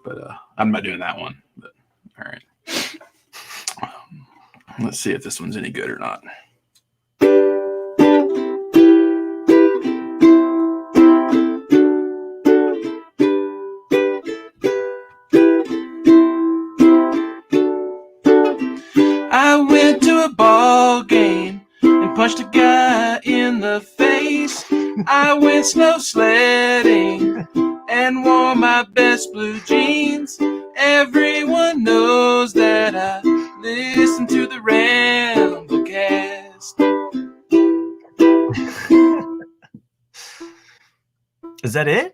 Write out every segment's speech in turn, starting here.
but I'm not doing that one. But all right, let's see if this one's any good or not. I went to a ball game and punched a guy in the face. I went snow sledding and wore my best blue jeans. Everyone knows that I listen to the Ramblecast. Is that it?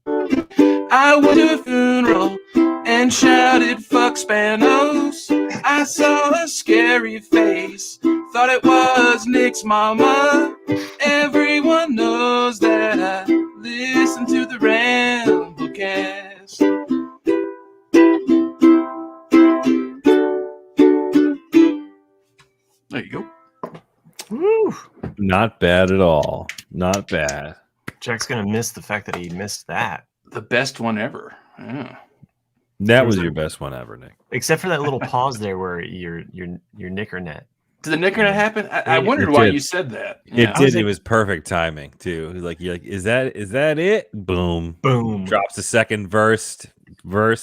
I went to a funeral and shouted "fuck Spanos." I saw a scary face, thought it was Nick's mama. Everyone knows that I listen to the Ramblecast. There you go. Woo. Not bad at all. Not bad. Jack's gonna miss the fact that he missed that. The best one ever. Yeah. That was your best one ever, Nick. Except for that little pause there where your knickernet. Did the knickernet happen? I wondered why you said that. It did. It was perfect timing too. You're like, is that it? Boom, boom. Drops the second verse,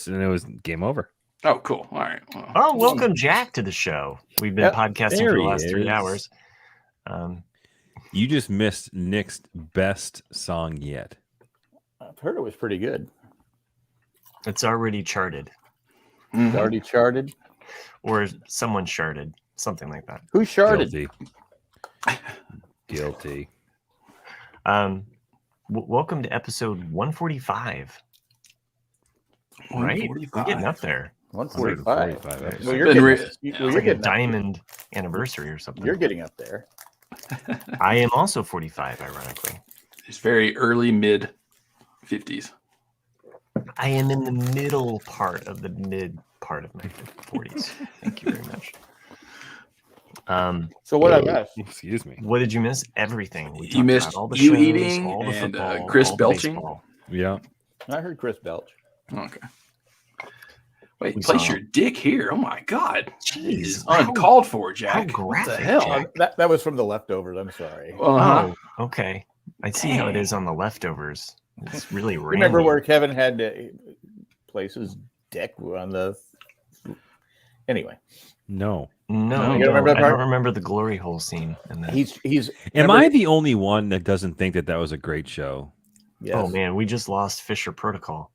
and it was game over. Oh, cool. All right. Well, welcome Jack to the show. We've been podcasting for the last 3 hours. You just missed Nick's best song yet. I've heard it was pretty good. It's already charted. Mm-hmm. It's already charted? Or someone sharded. Something like that. Who sharded? Guilty. Welcome to episode 145. Right? We're getting up there. 145. Well, you're getting a diamond anniversary or something. You're getting up there. I am also 45, ironically. It's very early, mid 50s. I am in the middle part of mid part of my 40s. Thank you very much. So what I missed? Excuse me. What did you miss? Everything. You missed all the you shows, eating all the and football, Chris all belching. Baseball. Yeah. I heard Chris belch. Okay. Wait, place your dick here. Oh my God. Jeez. Uncalled for, Jack. How graphic, what the hell? Jack. That was from the leftovers. I'm sorry. Uh-huh. Oh, okay. I see how it is on the leftovers. It's really random. Remember where Kevin had to place his dick on the... Anyway. No. No, you remember that I part? don't remember the glory hole scene. And then... He's. Am I the only one that doesn't think that was a great show? Yes. Oh man, we just lost Fisher Protocol.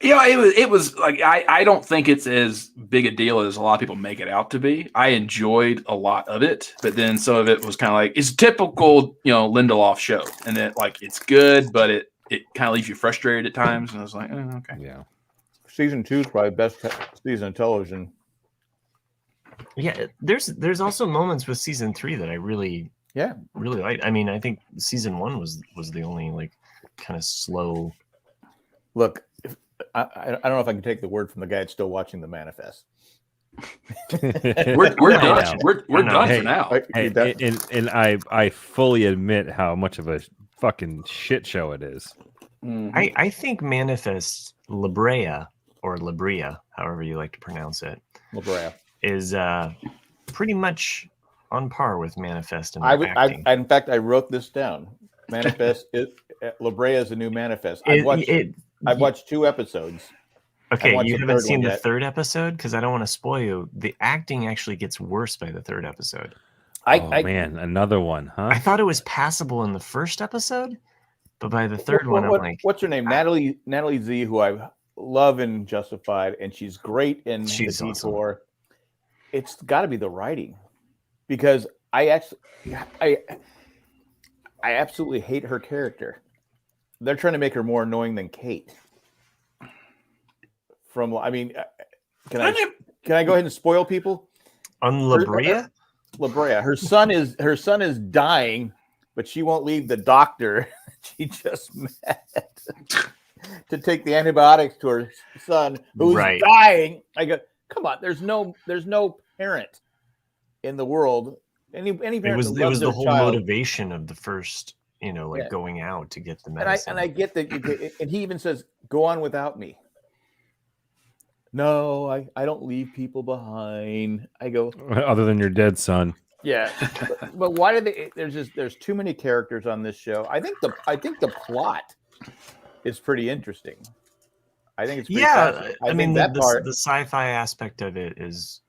Yeah, it was like I don't think it's as big a deal as a lot of people make it out to be. I enjoyed a lot of it, but then some of it was kind of like it's a typical, Lindelof show, and that like it's good, but it kind of leaves you frustrated at times. And I was like, okay, yeah. Season 2 is probably best season of television. Yeah, there's also moments with season 3 that I really liked. I mean, I think season 1 was the only like kind of slow. Look, I don't know if I can take the word from the guy that's still watching The Manifest. we're done. We're done for now. And I fully admit how much of a fucking shit show it is. Mm-hmm. I think Manifest La Brea or La Brea, however you like to pronounce it, La Brea, is pretty much on par with Manifest in acting. In fact, I wrote this down. Manifest La Brea is a new Manifest. I've watched 2 episodes. Okay, you haven't seen the third episode? Because I don't want to spoil you. The acting actually gets worse by the third episode. Man, another one, huh? I thought it was passable in the first episode, but by the third one, I'm like... What's her name? Natalie Z, who I love in Justified, and she's great in the D4. Awesome. It's got to be the writing. Because I absolutely hate her character. They're trying to make her more annoying than Kate. Can I go ahead and spoil people? On La Brea? La Brea. Her son is dying, but she won't leave the doctor she just met to take the antibiotics to her son who's dying. I go, come on, there's no parent in the world. Any parent it was the whole motivation of the first going out to get the And medicine. I get that, and he even says, "Go on without me." No, I don't leave people behind. I go, other than your dead son. yeah, but why do they? There's too many characters on this show. I think the plot is pretty interesting. I think it's pretty fascinating. I mean that part, the sci-fi aspect of it is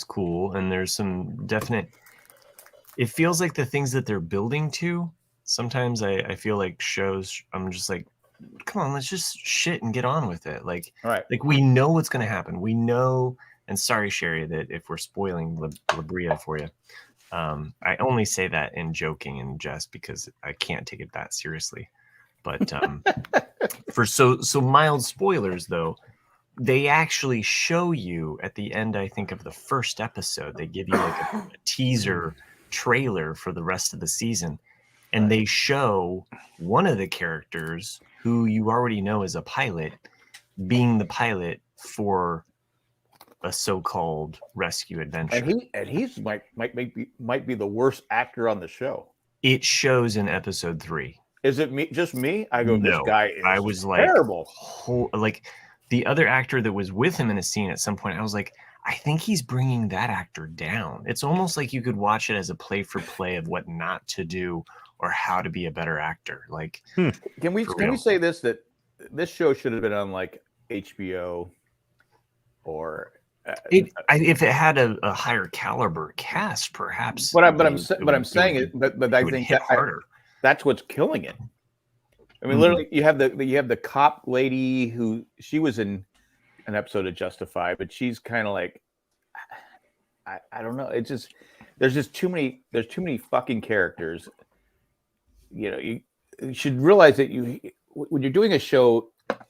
cool, and there's some definite. It feels like the things that they're building to. Sometimes I feel like shows. I'm just like, come on, let's just shit and get on with it. Like we know what's going to happen. We know. And sorry, Sherry, that if we're spoiling La Brea for you, I only say that in joking and jest because I can't take it that seriously. But for so mild spoilers though, they actually show you at the end, I think, of the first episode, they give you like a teaser trailer for the rest of the season. And they show one of the characters who you already know is a pilot being the pilot for a so-called rescue adventure. And he's might be the worst actor on the show. It shows in episode 3. Is it just me? I go, this guy is I was terrible. Like the other actor that was with him in a scene at some point, I was like, I think he's bringing that actor down. It's almost like you could watch it as a play for play of what not to do or how to be a better actor. Like, can we say this, that this show should have been on like HBO or if it had a higher caliber cast, perhaps. But I'm saying I think that harder. That's what's killing it. I mean, literally, you have the cop lady who she was in an episode of Justified, but she's kind of like, I don't know. It's just there's too many fucking characters. You should realize that when you're doing a show,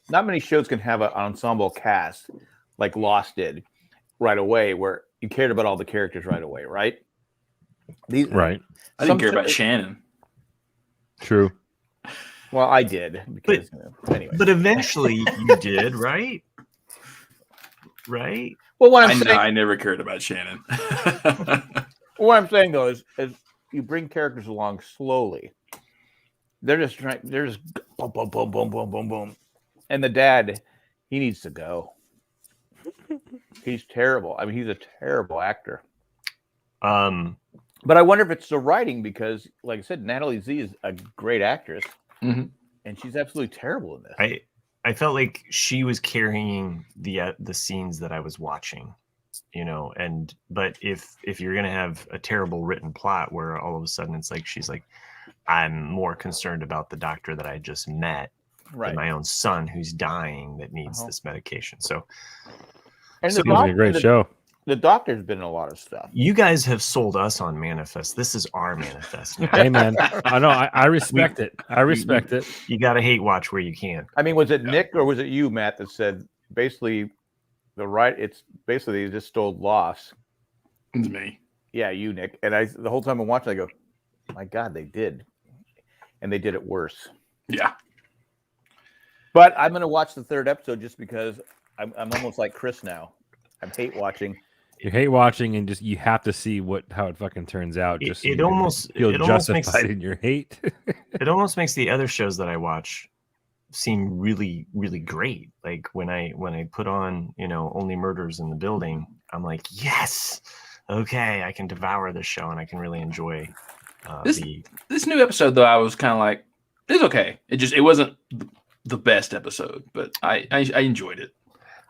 not many shows can have an ensemble cast like Lost did right away, where you cared about all the characters right away, right? Right. I didn't care about Shannon. True. Well, I did because anyway. But eventually you did, right? Right. Well, what I'm saying, I never cared about Shannon. What I'm saying though is you bring characters along slowly. They're just boom, boom, boom, boom, boom, boom, boom, and the dad, he needs to go. He's terrible. I mean, he's a terrible actor. But I wonder if it's the writing because, like I said, Natalie Z is a great actress, and she's absolutely terrible in this. I felt like she was carrying the scenes that I was watching, but if you're gonna have a terrible written plot where all of a sudden it's like she's like, I'm more concerned about the doctor that I just met than my own son who's dying that needs this medication. So it's a great show. The doctor's been in a lot of stuff. You guys have sold us on Manifest. This is our Manifest. Hey, man. I know. I respect it. I respect it. You got to hate watch where you can. I mean, was it Nick or was it you, Matt, that said basically it's basically they just stole Lost? It's me. Yeah, you, Nick. And the whole time I'm watching, I go, my God, they did. And they did it worse. Yeah. But I'm going to watch the third episode just because I'm almost like Chris now. I hate watching. You hate watching, and just you have to see how it fucking turns out. Just it almost feel almost justified in your hate. It almost makes the other shows that I watch seem really, really great. Like when I put on Only Murders in the Building, I'm like, yes, okay, I can devour this show and I can really enjoy this new episode. Though I was kind of like, it's okay. It wasn't the best episode, but I enjoyed it.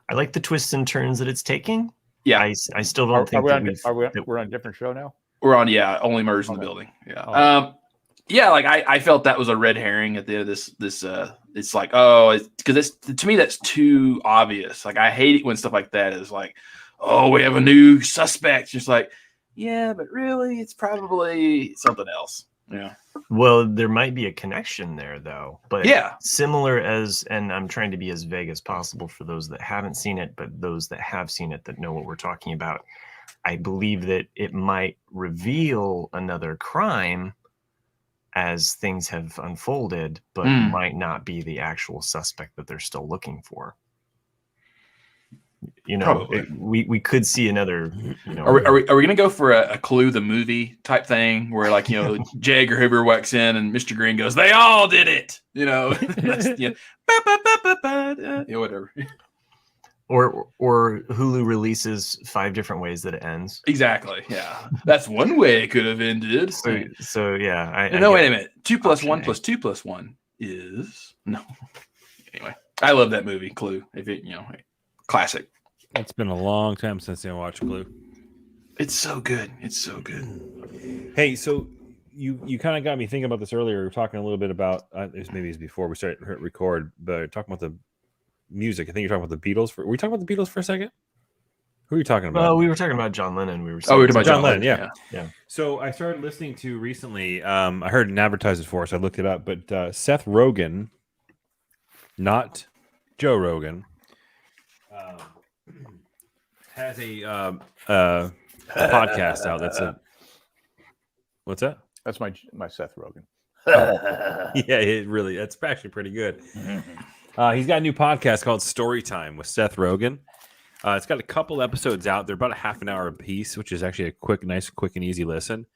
I like the twists and turns that it's taking. Yeah, I still don't think we're on a different show now. We're on Only Murders in the Building. Yeah, like I felt that was a red herring at the end of this. It's like because to me that's too obvious. Like I hate it when stuff like that is like, oh, we have a new suspect. Just like, yeah, but really, it's probably something else. Yeah. Well, there might be a connection there, though. But similar and I'm trying to be as vague as possible for those that haven't seen it, but those that have seen it that know what we're talking about. I believe that it might reveal another crime as things have unfolded, but might not be the actual suspect that they're still looking for. Probably. We could see another. Are we going to go for a Clue the movie type thing where J. Edgar Hoover walks in and Mr. Green goes, "They all did it," whatever. Or Hulu releases 5 different ways that it ends. Exactly. Yeah, that's one way it could have ended. So yeah. No, wait a minute. 2 + 1 + 2 + 1 is no. Anyway, I love that movie, Clue. Classic. It's been a long time since I watched Clue. It's so good. It's so good. Hey, so you kind of got me thinking about this earlier. We were talking a little bit about maybe it's before we started record, but talking about the music. I think you're talking about the Beatles. Were we talking about the Beatles for a second? Who are you talking about? Well, we were talking about John Lennon. We were talking about John Lennon. Yeah. So I started listening to recently. I heard an advertisement for it, so I looked it up. But Seth Rogen, not Joe Rogan, has a podcast out. What's that? That's my Seth Rogen. Yeah, that's actually pretty good. He's got a new podcast called Storytime with Seth Rogen. It's got a couple episodes out. They're about a half an hour a piece, which is actually a nice, quick and easy listen.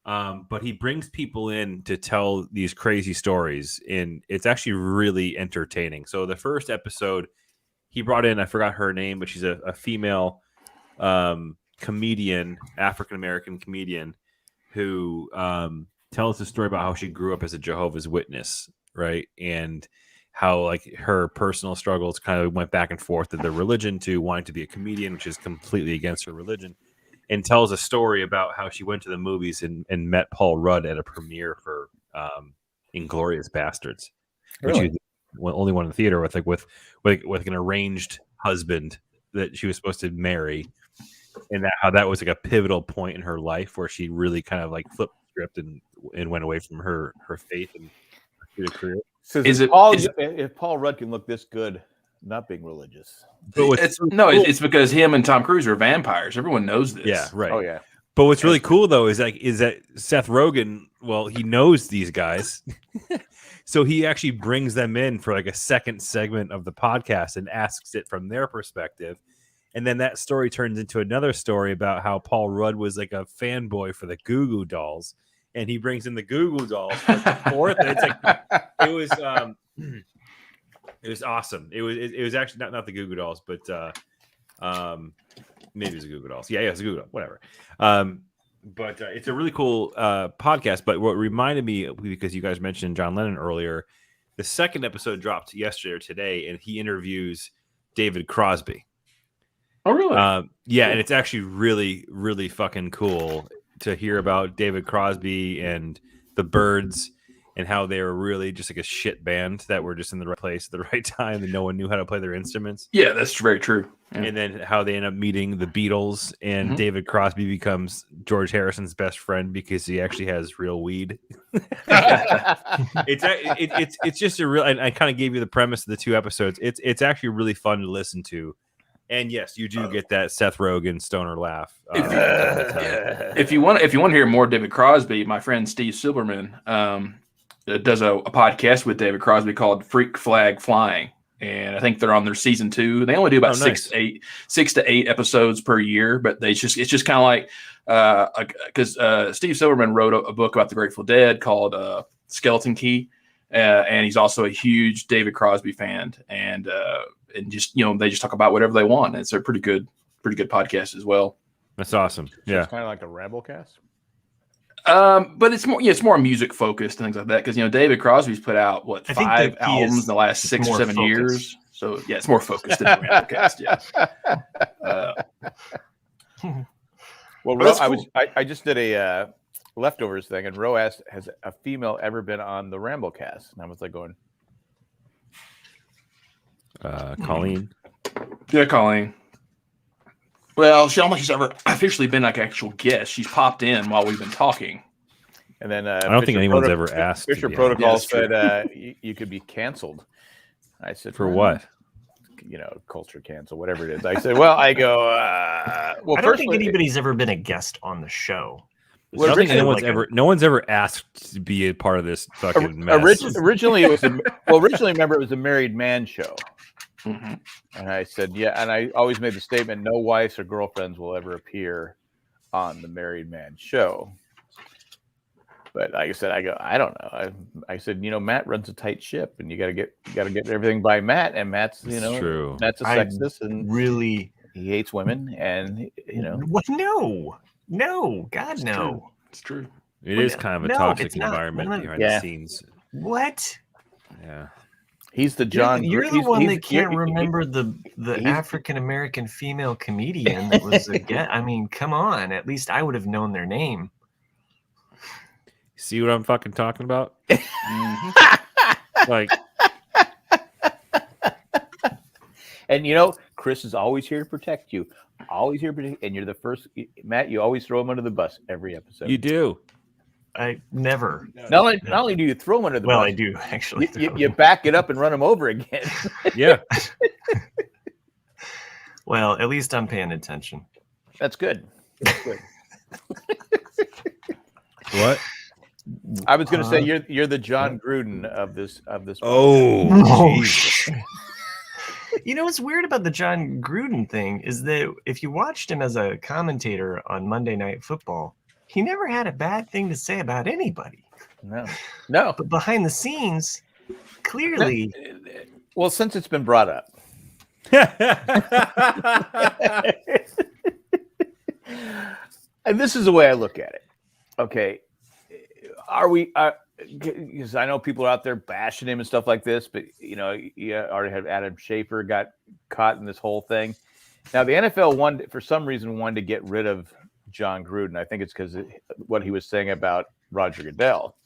But he brings people in to tell these crazy stories, and it's actually really entertaining. So the first episode, he brought in, I forgot her name, but she's a female comedian, African-American comedian, who tells the story about how she grew up as a Jehovah's Witness, right? And how her personal struggles kind of went back and forth of their religion to wanting to be a comedian, which is completely against her religion, and tells a story about how she went to the movies and met Paul Rudd at a premiere for Inglourious Bastards, which she was only one in the theater with an arranged husband that she was supposed to marry, and how that was a pivotal point in her life where she really kind of flipped the script and went away from her faith and her career. So if Paul Rudd can look this good, not being religious, it's because him and Tom Cruise are vampires. Everyone knows this. Yeah, right. Oh yeah. But what's really cool though is that Seth Rogen, well, he knows these guys, so he actually brings them in for a second segment of the podcast and asks it from their perspective, and then that story turns into another story about how Paul Rudd was a fanboy for the Goo Goo Dolls. And he brings in the Goo Goo Dolls for the fourth. It was awesome. It was actually not the Goo Goo Dolls, but maybe it was the Goo Goo Dolls. Yeah, it's a Goo Goo Doll, whatever. But it's a really cool podcast. But what reminded me, because you guys mentioned John Lennon earlier, the second episode dropped yesterday or today, and he interviews David Crosby. Oh, really? Yeah, and it's actually really, really fucking cool to hear about David Crosby and the Byrds and how they were really just a shit band that were just in the right place at the right time and no one knew how to play their instruments. Yeah, that's very true. Yeah. And then how they end up meeting the Beatles and David Crosby becomes George Harrison's best friend because he actually has real weed. It's just a real. I kind of gave you the premise of the 2 episodes. It's actually really fun to listen to. And yes, you do get that Seth Rogen stoner laugh. If you want to hear more David Crosby, my friend Steve Silberman does a podcast with David Crosby called Freak Flag Flying, and I think they're on their season 2. They only do about 6 to 8 episodes per year, but it's just kind of because Steve Silberman wrote a book about the Grateful Dead called Skeleton Key, and he's also a huge David Crosby fan, and just they just talk about whatever they want. It's a pretty good podcast as well. That's awesome. So it's kind of like a Ramblecast. But it's more music focused and things like that because David Crosby's put out 5 albums in the last 6 or 7 years. So yeah, it's more focused than the Ramblecast. Yeah. Well, I just did a leftovers thing, and Ro asked, "Has a female ever been on the Ramblecast?" And I was going. Colleen. Yeah, Colleen. Well, I don't think she's ever officially been actual guest. She's popped in while we've been talking. And then I don't think anyone's ever asked. Fisher Protocol said you could be canceled. I said, for what? Culture cancel, whatever it is. I said, well, I go. Well, I don't think anybody's ever been a guest on the show. Well, I don't think no one's ever asked to be a part of this fucking mess. Originally, remember, it was a married man show. Mm-hmm. And I said, yeah. And I always made the statement, no wives or girlfriends will ever appear on the Married Man show. But like I said, I don't know. I said, Matt runs a tight ship, and you got to get everything by Matt. And Matt's, true. Matt's a sexist, and Really, he hates women, and what? No, God, no. It's true. It is kind of a No, toxic it's not. environment No, no. behind Yeah. the scenes. What? Yeah. he's the John. You're the one that can't remember the African American female comedian that was a get. I mean, come on. At least I would have known their name. See what I'm fucking talking about? Like, And Chris is always here to protect you. Always here to protect, and you're the first, Matt. You always throw him under the bus every episode. you do. I never. Not only do you throw him under the Well, bus, I do actually. you back it up and run him over again. Yeah. Well, at least I'm paying attention. That's good. That's good. What? I was going to say you're the John Gruden of this. Oh, Jesus. You know what's weird about the John Gruden thing is that if you watched him as a commentator on Monday Night Football, he never had a bad thing to say about anybody. No. But behind the scenes, clearly. Well, since it's been brought up, and this is the way I look at it. Okay, are we? Because I know people are out there bashing him and stuff like this, but you already had Adam Schefter got caught in this whole thing. Now the NFL for some reason wanted to get rid of John Gruden. I think it's because what he was saying about Roger Goodell,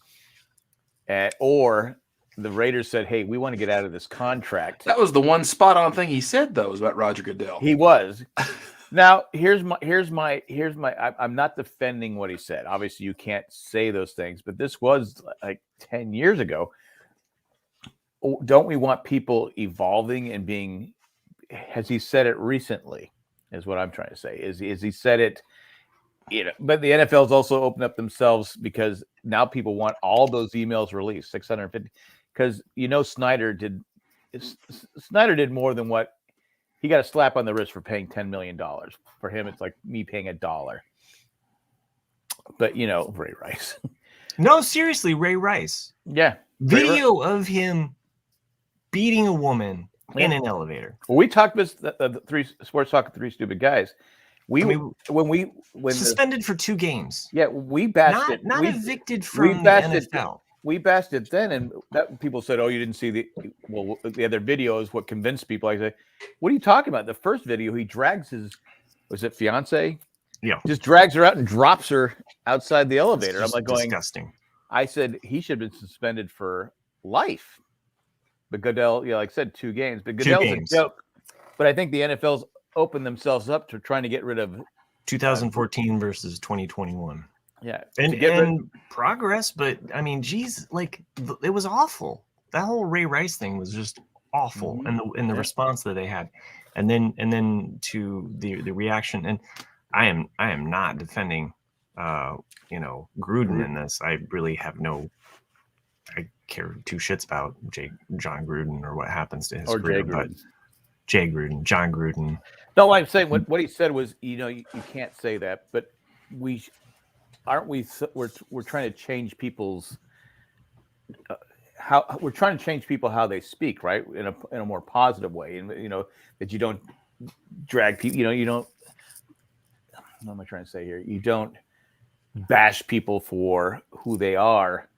or the Raiders said, "Hey, we want to get out of this contract." That was the one spot on thing he said, though, was about Roger Goodell. He was. Now, here's my. I'm not defending what he said. Obviously, you can't say those things, but this was like 10 years ago. Don't we want people evolving and being? Has he said it recently? Is what I'm trying to say. Is he said it? But the NFL's also opened up themselves because now people want all those emails released. 650, because Snyder did more than what. He got a slap on the wrist for paying $10 million. For him, it's like me paying $1. But Ray Rice. No, seriously, Ray Rice. Yeah. Video of him beating a woman in an elevator. Well, we talked with the three sports talk, Three Stupid Guys. When Suspended for 2 games. Yeah, we bashed it. Not evicted from the NFL. We bashed it then, and people said, "Oh, you didn't see the other video is what convinced people." I said, "What are you talking about? The first video, he drags was it fiance? Yeah, just drags her out and drops her outside the elevator." I'm like, disgusting. I said he should have been suspended for life. But Goodell, like I said, 2 games. But Goodell's a joke. But I think the NFL's opened themselves up to trying to get rid of 2014 versus 2021. Yeah, and progress, but I mean, geez, like it was awful. That whole Ray Rice thing was just awful, and the response that they had, and then to the reaction. And I am not defending, Gruden in this. I really have I care 2 shits about John Gruden or what happens to his career, but John Gruden. No, I'm saying what he said was, you can't say that, but we're trying to change people's how they speak, right, in a more positive way, and that you don't drag people, you don't. What am I trying to say here? You don't bash people for who they are.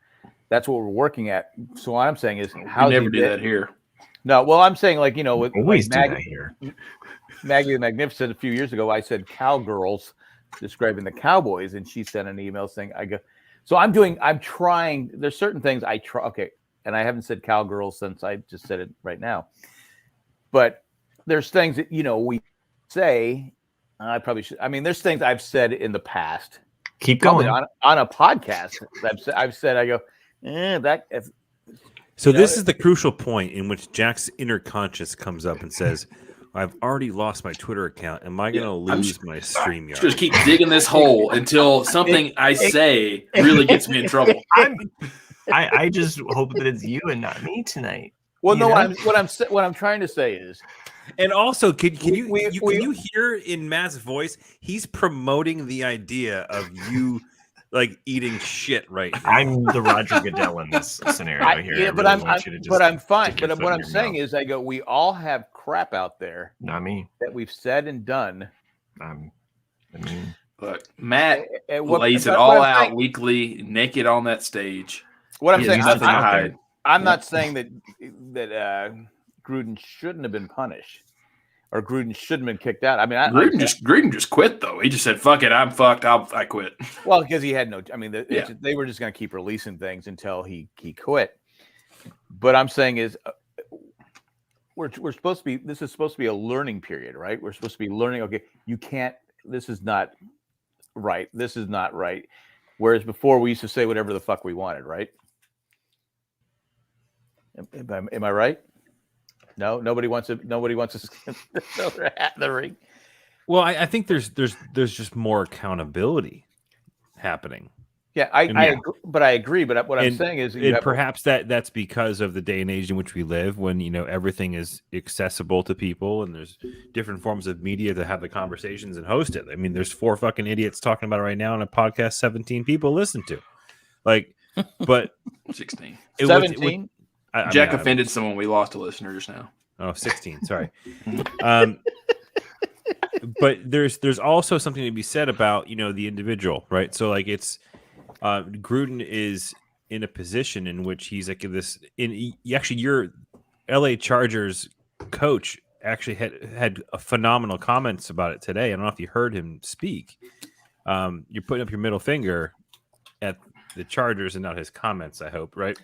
That's what we're working at. So what I'm saying is, how we never do that here. No, well, I'm saying with always do that here. Maggie the Magnificent a few years ago, I said cowgirls, describing the Cowboys, and she sent an email saying, I'm trying, there's certain things I try. Okay. And I haven't said cowgirls since I just said it right now, but there's things that, we say, I probably should. I mean, there's things I've said in the past. Keep going on a podcast. I've said, I go, So this is the crucial point in which Jack's inner conscious comes up and says, I've already lost my Twitter account. Am I going to lose my StreamYard? Just keep digging this hole until something I say really gets me in trouble. I just hope that it's you and not me tonight. Well, You no, know? what I'm trying to say is, And also, can you we- hear in Matt's voice? He's promoting the idea of you like eating shit right now. I'm the Roger Goodell in this scenario here. I but really want you to just I'm fine. stick your But foot what in I'm your saying mouth. is, I go, we all have crap out there Not me. that we've said and done. I mean, Look, Matt What lays it but all what I'm out saying- weekly, naked on that stage. What I'm He saying, has nothing to out there. hide. I'm not saying that Gruden shouldn't have been punished or Gruden shouldn't have been kicked out. I mean, Gruden just quit though. He just said, "Fuck it, I'm fucked. I quit." well, because he had no. I mean, Yeah. they were just going to keep releasing things until he quit. But I'm saying is, we're supposed to be. This is supposed to be a learning period, right? We're supposed to be learning. Okay, you can't. This is not right. This is not right. Whereas before we used to say whatever the fuck we wanted, right? Am I right? No, nobody wants to throw their hat in the ring. Well, I think there's just more accountability happening. Yeah, I agree, but I agree. But what I'm saying is, perhaps that's because of the day and age in which we live, when everything is accessible to people, and there's different forms of media to have the conversations and host it. I mean, there's 4 fucking idiots talking about it right now on a podcast 17 people listen to, like, but 16. 17. Jack offended someone. We lost a listener just now. Oh, 16. Sorry. But there's also something to be said about the individual, right? So like it's Gruden is in a position in which he's like this. Actually, your LA Chargers coach actually had a phenomenal comments about it today. I don't know if you heard him speak. You're putting up your middle finger at the Chargers and not his comments, I hope, right?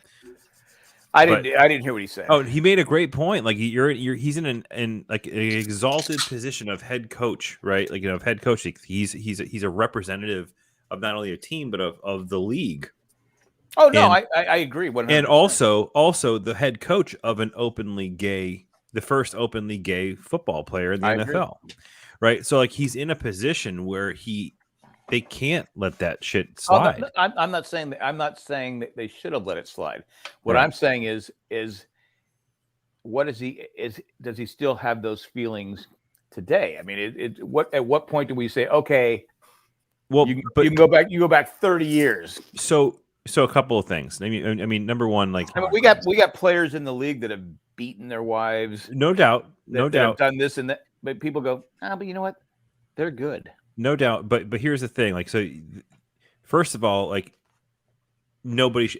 I didn't hear what he said. Oh, he made a great point. Like he's in like an exalted position of head coach, right? Like of head coach. He's a representative of not only a team but of the league. Oh no, I agree. 100%. And also the head coach of the first openly gay football player in the NFL, right? So like he's in a position where they can't let that shit slide. Oh, no, I'm not saying that they should have let it slide. What I'm saying is what is he does he still have those feelings today? I mean, at what point do we say, okay, well, you can go back 30 years? So a couple of things. I mean, number one, like we got players in the league that have beaten their wives. No doubt. That have done this and that, but people go, but you know what? They're good. No doubt, but here's the thing. Like, so first of all, like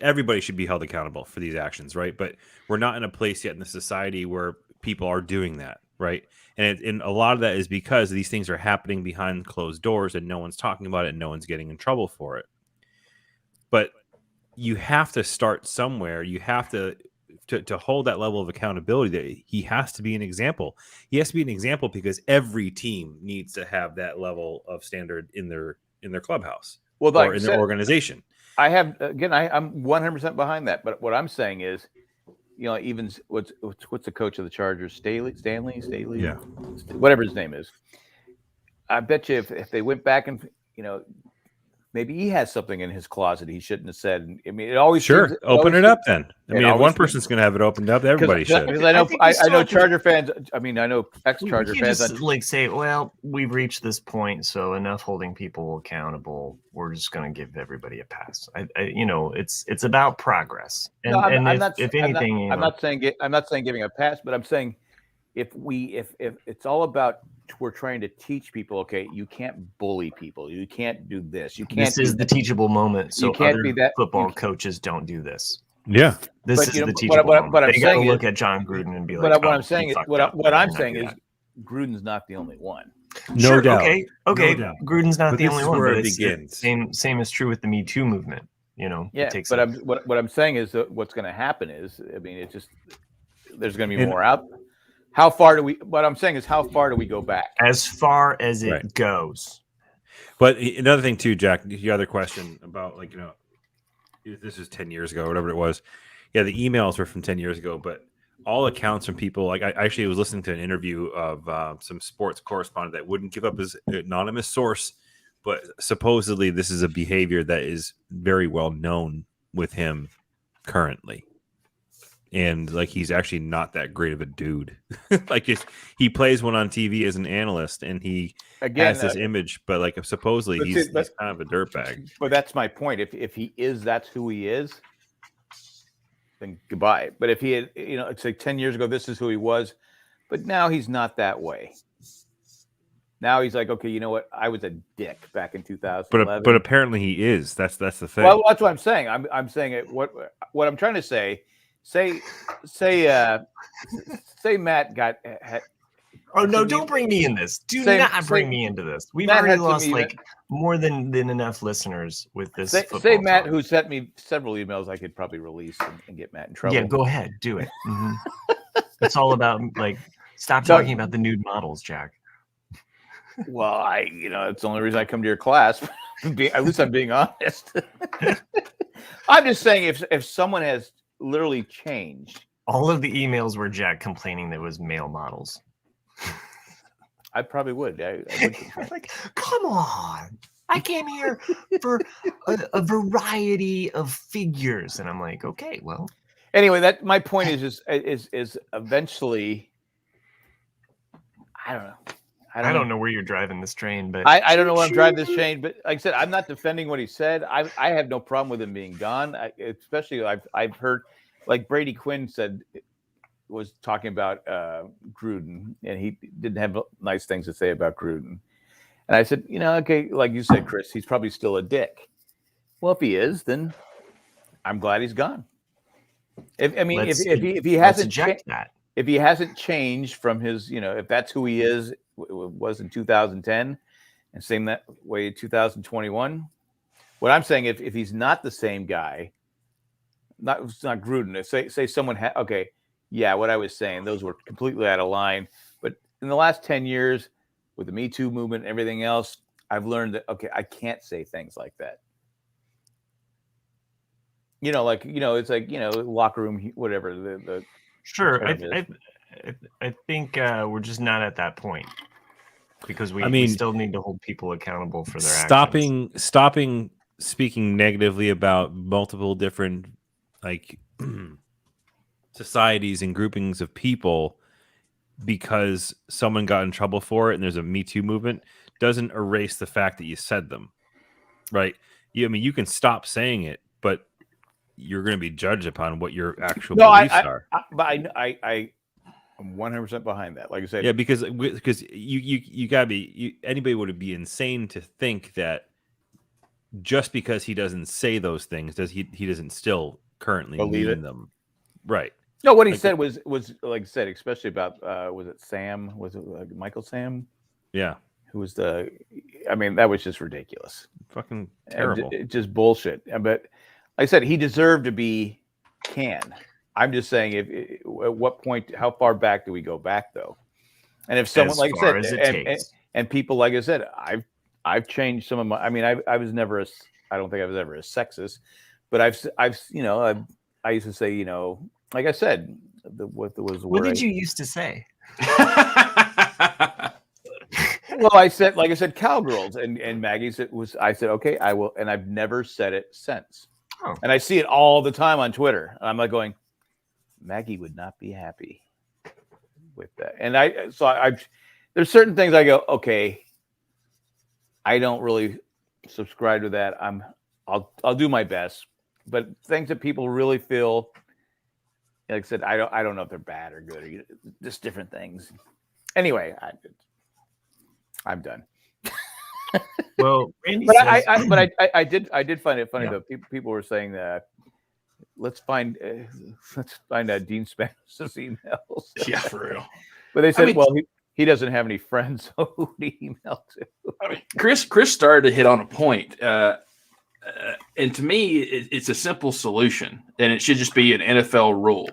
everybody should be held accountable for these actions, right? But we're not in a place yet in the society where people are doing that, right? And a lot of that is because these things are happening behind closed doors and no one's talking about it and no one's getting in trouble for it. But you have to start somewhere. You have to hold that level of accountability that he has to be an example. He has to be an example because every team needs to have that level of standard in their clubhouse or in their organization. I'm 100% behind that. But what I'm saying is, even what's the coach of the Chargers, Stanley, yeah, whatever his name is. I bet you if they went back and maybe he has something in his closet he shouldn't have said. I mean, it always open it up then. I mean, if one person's going to have it opened up, everybody should. Because I know Charger fans. I mean, I know ex-Charger fans. Just like say, well, we've reached this point, so enough holding people accountable. We're just going to give everybody a pass. It's about progress. And, no, I'm not saying giving a pass, but I'm saying if it's all about. We're trying to teach people, okay, you can't bully people. You can't do this. You can't. This is the teachable moment. So you can't other be that football coaches don't do this. Yeah, this is the teachable moment. But I'm they saying look at John Gruden and be like, but what I'm saying is, what I'm saying is, Gruden's not the only one. No doubt. Okay. No doubt. Gruden's not the only one. Where but it begins. Same is true with the Me Too movement. Yeah. What I'm saying is that what's going to happen is, I mean, it's just there's going to be more out. How far do we? What I'm saying is, how far do we go back? As far as it goes. But another thing too, Jack, the other question about this is 10 years ago or whatever it was. Yeah, the emails were from 10 years ago, but all accounts from people like I actually was listening to an interview of some sports correspondent that wouldn't give up his anonymous source, but supposedly this is a behavior that is very well known with him currently. and like he's actually not that great of a dude. Like he plays one on TV as an analyst, and he has this image, but like supposedly he's kind of a dirtbag. But that's my point. If he is, that's who he is. Then goodbye. But if he had, it's like 10 years ago, this is who he was, but now he's not that way. Now he's like, okay, you know what? I was a dick back in 2011. But apparently he is. That's the thing. Well, that's what I'm saying. I'm saying it. What I'm trying to say. Say Matt got. Oh no! Don't bring me in this. Do not bring me into this. We've already lost like more than enough listeners with this. Say Matt, talk. Who sent me several emails, I could probably release and get Matt in trouble. Yeah, go ahead, do it. Mm-hmm. It's all about like stop talking about the nude models, Jack. Well, it's the only reason I come to your class. At least I'm being honest. I'm just saying if someone has literally changed. All of the emails were Jack complaining that it was male models. I probably would. I would. Like, come on. I came here for a variety of figures. And I'm like, okay, well. Anyway, that my point is eventually, I don't know. I don't know where you're driving this train, but I don't know where I'm driving this train. But like I said, I'm not defending what he said. I have no problem with him being gone. Especially I've heard, like Brady Quinn was talking about Gruden, and he didn't have nice things to say about Gruden. And I said, okay, like you said, Chris, he's probably still a dick. Well, if he is, then I'm glad he's gone. If he hasn't if he hasn't changed from his, if that's who he is. Was in 2010 and same that way in 2021. What I'm saying, if he's not the same guy, it's not Gruden. Say someone okay, yeah, what I was saying, those were completely out of line. But in the last 10 years, with the Me Too movement and everything else, I've learned that I can't say things like that. It's like locker room, whatever the sure. I think we're just not at that point because we still need to hold people accountable for their actions. Stopping speaking negatively about multiple different like societies and groupings of people because someone got in trouble for it and there's a Me Too movement doesn't erase the fact that you said them, right? You can stop saying it, but you're going to be judged upon what your actual beliefs are. I'm 100% behind that. Like I said, yeah, because you gotta be. Anybody would be insane to think that just because he doesn't say those things, he doesn't still currently mean them, right? No, what he said was like I said, especially about was it Sam? Was it Michael Sam? Yeah, who was that was just ridiculous, fucking terrible, just bullshit. But like I said, he deserved to be canned. I'm just saying, at what point, how far back do we go back, though? And if someone, like I said, and people, like I said, I've changed some of my. I was never I don't think I was ever a sexist, but I used to say, like I said, what did you used to say? Well, I said, cowgirls, and Maggie said I said, okay, I will, and I've never said it since. Oh. And I see it all the time on Twitter. I'm like going, Maggie would not be happy with that. And there's certain things I go, okay, I don't really subscribe to that. I'll do my best, but things that people really feel, like I said, I don't know if they're bad or good or just different things. Anyway, I'm done. Well, Randy but I did find it funny though. People were saying that. Let's find Dean Spanos' emails. Yeah, for real. But they said, he doesn't have any friends, so who do he email to? Chris started to hit on a point, and to me, it's a simple solution, and it should just be an NFL rule.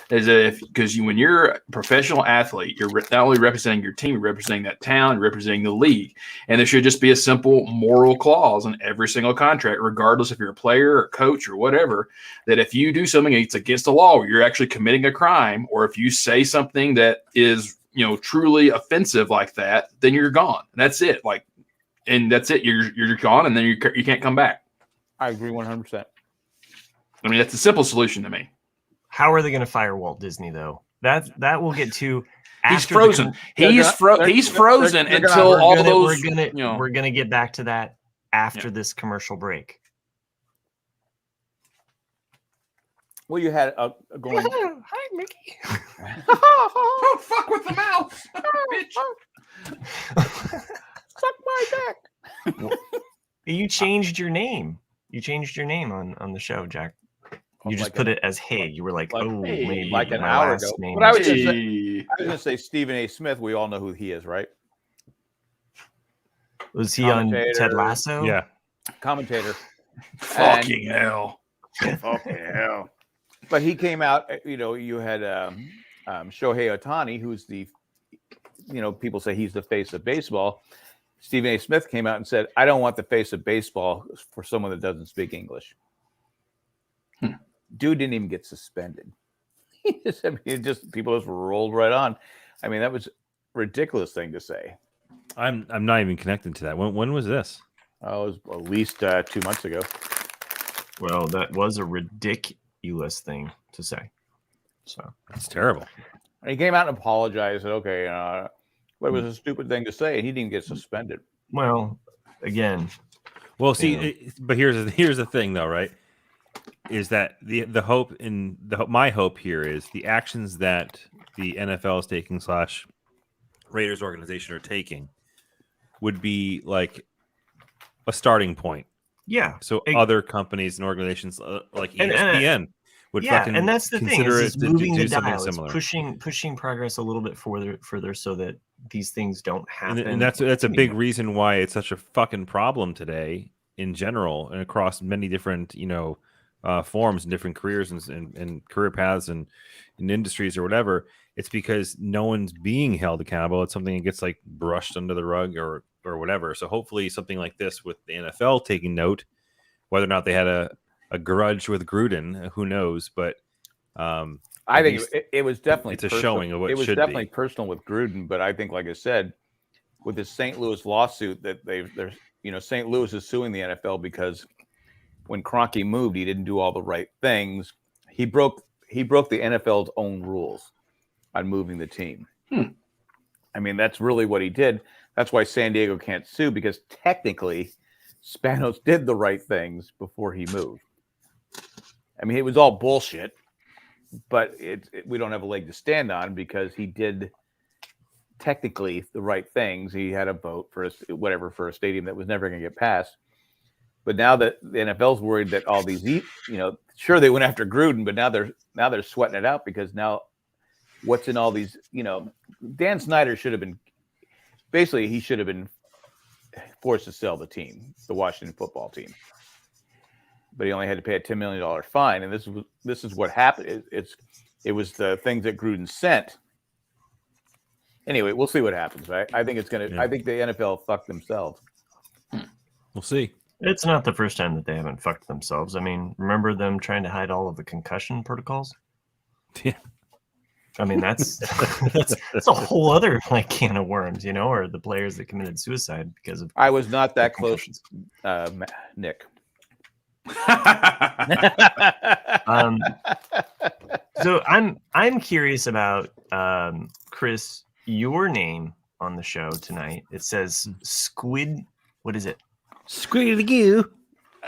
Because when you're a professional athlete, you're not only representing your team, you're representing that town, you're representing the league. And there should just be a simple moral clause in every single contract, regardless if you're a player or coach or whatever, that if you do something that's against the law, or you're actually committing a crime, or if you say something that is, truly offensive like that, then you're gone. That's it. And that's it. You're gone, and then you can't come back. I agree 100%. That's a simple solution to me. How are they going to fire Walt Disney though? That will get to. He's frozen. He's frozen until all those. We're gonna get back to that after this commercial break. Well, you had a going. Hi, Mickey. Don't fuck with the mouse, bitch. Suck my dick. You changed your name. You changed your name on the show, Jack. You just put it as Hey. You were like maybe like an my hour last ago. name But I was is- going to say Stephen A. Smith. We all know who he is, right? Was he on Ted Commentator. Lasso? Yeah. Commentator. Fucking hell. Fucking hell. But he came out, you had Shohei Ohtani, who's the, people say he's the face of baseball. Stephen A. Smith came out and said, I don't want the face of baseball for someone that doesn't speak English. Dude didn't even get suspended. People just rolled right on. I mean, that was a ridiculous thing to say. I'm not even connected to that. When was this? Oh, it was at least 2 months ago. Well, that was a ridiculous thing to say. So It's terrible. And he came out and apologized. Said, okay, but it was a stupid thing to say. And he didn't get suspended. well, again, Well, see, but here's the thing, though, right? Is that the hope in my hope here is the actions that the NFL is taking / Raiders organization are taking would be like a starting point. yeah. So other companies and organizations like ESPN would fucking and that's the thing consider is it to moving do the something dial, it's similar. pushing progress a little bit further so that these things don't happen. And that's a big reason why it's such a fucking problem today in general and across many different forms and different careers and career paths and in industries or whatever. It's because no one's being held accountable. It's something that gets like brushed under the rug or whatever. So hopefully something like this with the NFL taking note, whether or not they had a grudge with Gruden, who knows? But I think it was definitely it's a personal. showing of what it was should definitely be. personal with Gruden, but I think, like I said, with the St. Louis lawsuit that St. Louis is suing the NFL because when Kroenke moved, he didn't do all the right things. He broke the NFL's own rules on moving the team. I mean, that's really what he did. That's why San Diego can't sue, because technically Spanos did the right things before he moved. I mean, it was all bullshit, but we don't have a leg to stand on because he did technically the right things. He had a vote for a stadium that was never going to get passed. But now that the NFL's worried that all these, sure they went after Gruden, but now they're sweating it out because now what's in all these, Dan Snyder should have been forced to sell the team, the Washington football team. But he only had to pay a $10 million fine. And this is what happened. It was the things that Gruden sent. Anyway, we'll see what happens, right? I think I think the NFL fucked themselves. We'll see. It's not the first time that they haven't fucked themselves. I mean, remember them trying to hide all of the concussion protocols? Yeah. I mean, that's a whole other can of worms, or the players that committed suicide because of. I was not that close, Nick. So I'm curious about Chris, your name on the show tonight. It says Squid. What is it? Squid you.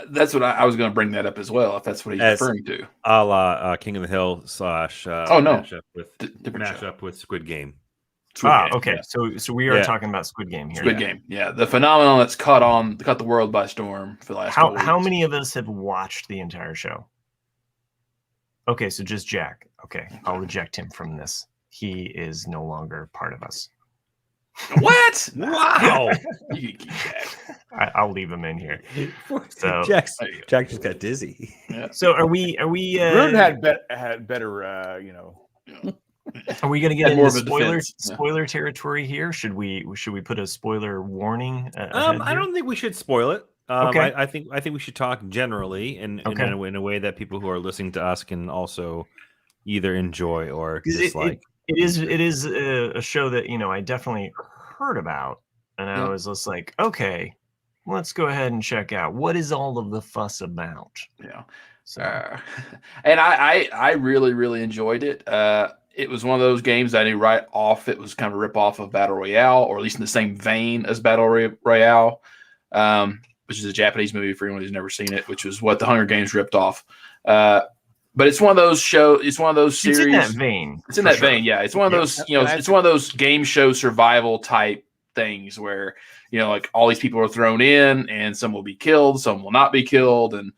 That's what I was going to bring that up as well. If that's what he's referring to, A la King of the Hill / mashup with Squid Game. Okay. Yeah. So we are talking about Squid Game here. Squid Game, yeah, the phenomenon that's caught the world by storm for the last. How many of us have watched the entire show? Okay, so just Jack. Okay, I'll reject him from this. He is no longer part of us. What? Wow. You can keep Jack. I'll leave him in here. So Jack just got dizzy. Yeah. So are we? Gruden had better, Are we going to get more into of a defense. spoiler territory here? Should we put a spoiler warning? I don't think we should spoil it. Okay. I think we should talk generally in a way that people who are listening to us can also either enjoy or dislike. It is a show that I definitely heard about, and I was just like, okay, let's go ahead and check out what is all of the fuss about. Yeah. So And I really, really enjoyed it. It was one of those games I knew right off it was kind of a rip-off of Battle Royale, or at least in the same vein as Battle Royale, which is a Japanese movie for anyone who's never seen it, which was what the Hunger Games ripped off. But it's one of those it's one of those series. It's in that vein. It's in that vein, yeah. It's one of those, it's one of those game show survival type things where, like all these people are thrown in and some will be killed, some will not be killed, and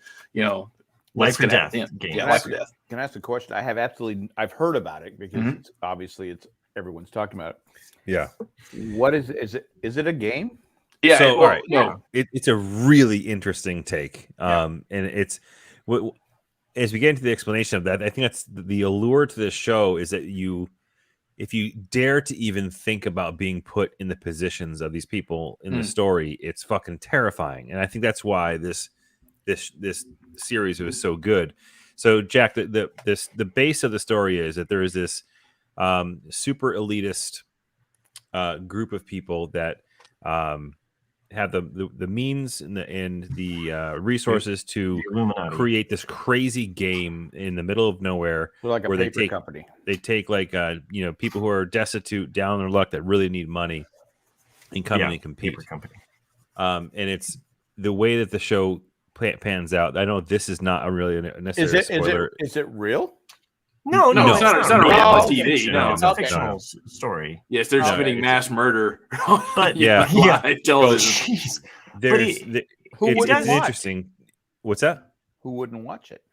life or death game. game. Yeah, life or death. Can I ask a question? I've heard about it because it's everyone's talking about it. Yeah. What is it a game? Yeah. So, all right. No. It's a really interesting take. And it's as we get into the explanation of that, I think that's the allure to this show is that if you dare to even think about being put in the positions of these people in the story, it's fucking terrifying. And I think that's why this series was so good. So Jack, the base of the story is that there is this super elitist group of people that have the means and the resources to create this crazy game in the middle of nowhere. We're like a where paper company. They take like people who are destitute, down on their luck, that really need money, and come in and compete. Paper company. And it's the way that the show pans out. I know this is not a really necessary spoiler. Is it real? No, it's not a reality TV. Fiction. No, It's a fictional story. Yes, they're committing mass murder. But live television. It's interesting. What's that? Who wouldn't watch it?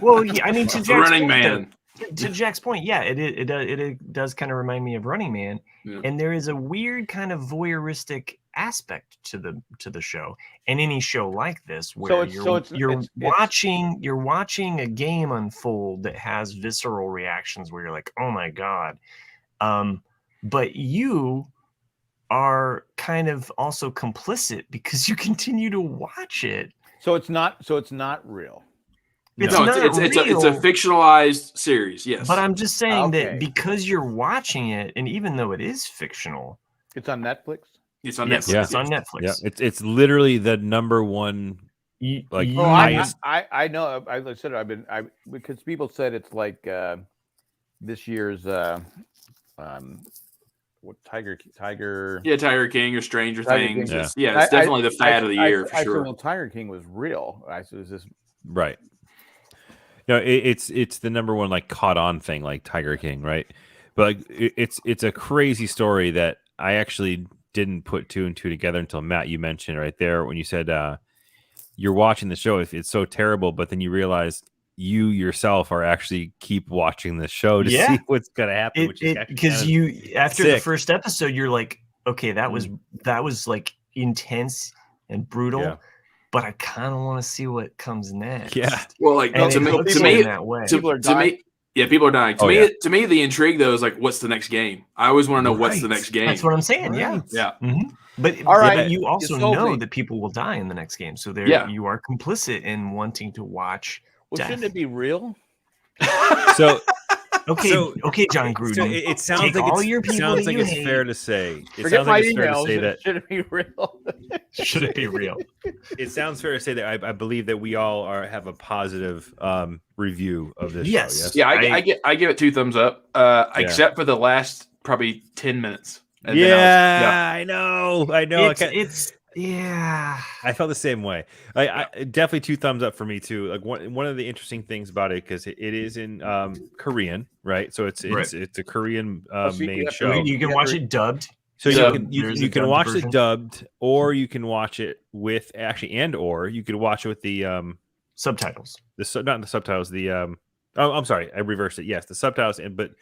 Well, yeah, I mean, to Jack's Running point, Man. To Jack's point, yeah, it does kind of remind me of Running Man, and there is a weird kind of voyeuristic aspect to the show, and any show like this where you're watching a game unfold that has visceral reactions where you're like, oh my god, but you are kind of also complicit because you continue to watch it. So it's not real. It's a fictionalized series, yes. But I'm just saying that because you're watching it, and even though it is fictional, it's on Netflix. It's on Netflix. Yeah. It's on Netflix. Yeah, it's literally the number one. Highest. I know. I said because people said it's like this year's what Tiger. Yeah, Tiger King or Stranger Things. King. It's definitely the fad of the year for sure. Well, Tiger King was real. Is this right? No, it's the number one like caught on thing like Tiger King, right? But it's a crazy story that I actually didn't put two and two together until Matt, you mentioned right there when you said you're watching the show. It's so terrible, but then you realize you yourself are actually keep watching the show to see what's gonna happen. Because after the first episode, you're like, okay, that was like intense and brutal. Yeah. But I kind of want to see what comes next. Yeah. Well, like to me, people are dying. To me, the intrigue though is like, what's the next game? I always want to know what's the next game. That's what I'm saying. Right. Yeah. Mm-hmm. But but you also know that people will die in the next game, so you are complicit in wanting to watch. Well, shouldn't it be real? So. Okay, John Gruden. So it sounds like it's fair to say. Forget my emails. Should it be real? Should it be real? It sounds fair to say that I believe that we all have a positive review of this show. Yes. Yeah, I give it 2 thumbs up, except for the last probably 10 minutes. And I know. Yeah, I felt the same way. I definitely 2 thumbs up for me too. Like one of the interesting things about it because it is in Korean, right? So it's a Korean made show. You can watch it dubbed. So you can watch it dubbed, or you can watch it with or you could watch it with the subtitles. Not the subtitles. I'm sorry, I reversed it. Yes, the subtitles, but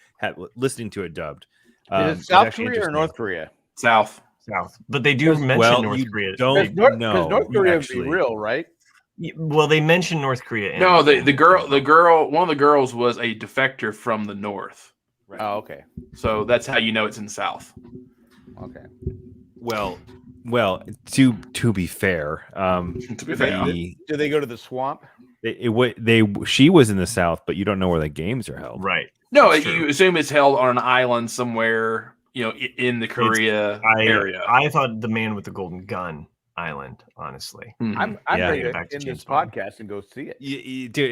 listening to it dubbed. Is it South Korea or North Korea? South, but they do mention North Korea. Don't know because North Korea would be real, right? Well, they mention North Korea. No, the girl, one of the girls was a defector from the North. Right. Oh, okay. So that's how you know it's in the South. Okay. Well, to be fair, do they go to the swamp? She was in the South, but you don't know where the games are held, right? No, you assume it's held on an island somewhere, in the Korea area. I thought the man with the golden gun Island, honestly. I'm Yeah. ready Bring it to back to end this James Bond. podcast and go see it. Dude,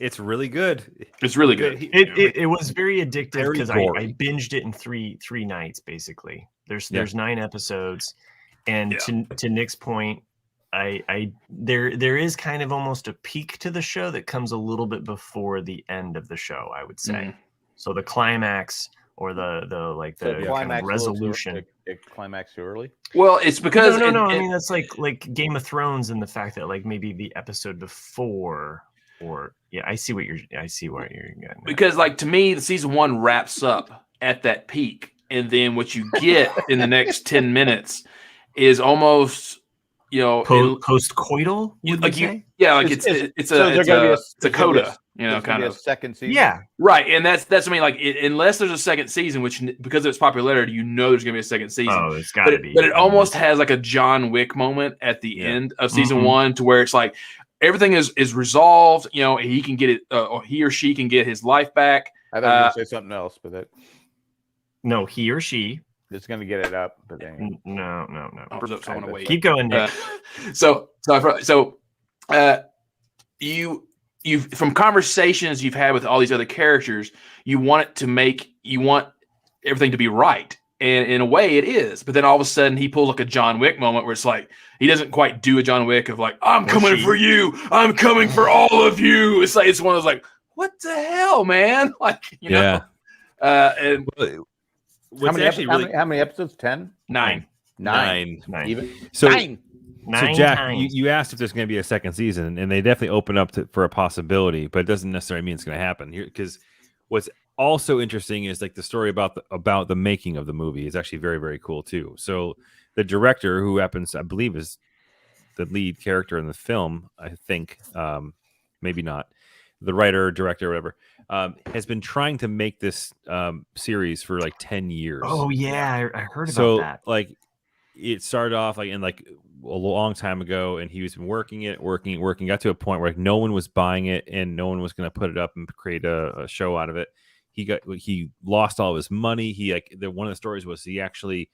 it's really good. It's really good. It was very addictive Very because I gory. binged it in three nights basically. There's 9 episodes, and Yeah. to Nick's point, there is kind of almost a peak to the show that comes a little bit before the end of the show, I would say. Mhm. So the climax or the kind of resolution. It climax too early. Well, it's because No. I mean, that's like Game of Thrones and the fact that like maybe the episode before, or I see what you're getting at. Because like to me, the season 1 wraps up at that peak, and then what you get in the next 10 minutes is almost post-coital. Like it's a coda, kind of a second season. Yeah, right. And that's I mean, like unless there's a second season, which because of its popularity, there's gonna be a second season. Oh, it's got to be. But it almost has like a John Wick moment at the end of season 1, to where it's like everything is resolved. He can get it, or he or she can get his life back. I thought you were going to say something else, but that no, he or she is going to get it up. But then no. I want to wait. Keep going, Nick. You from conversations you've had with all these other characters, you want everything to be right. And in a way it is, but then all of a sudden he pulls like a John Wick moment where it's like, he doesn't quite do a John Wick of like, I'm coming for you. I'm coming for all of you. It's like, it's one of those like, what the hell, man? Like, know, and how many episodes? 10? 9. Even so 9. So Jack, you asked if there's going to be a second season, and they definitely open up for a possibility, but it doesn't necessarily mean it's going to happen here. Because what's also interesting is like the story about the making of the movie is actually very, very cool too. So the director, who happens, I believe, is the lead character in the film, I think, maybe not, the writer, director, whatever, has been trying to make this series for like 10 years. Oh yeah, I heard about that. So like it started off like in like a long time ago, and he was been working, got to a point where like no one was buying it and no one was going to put it up and create a show out of it. He lost all of his money. One of the stories was he actually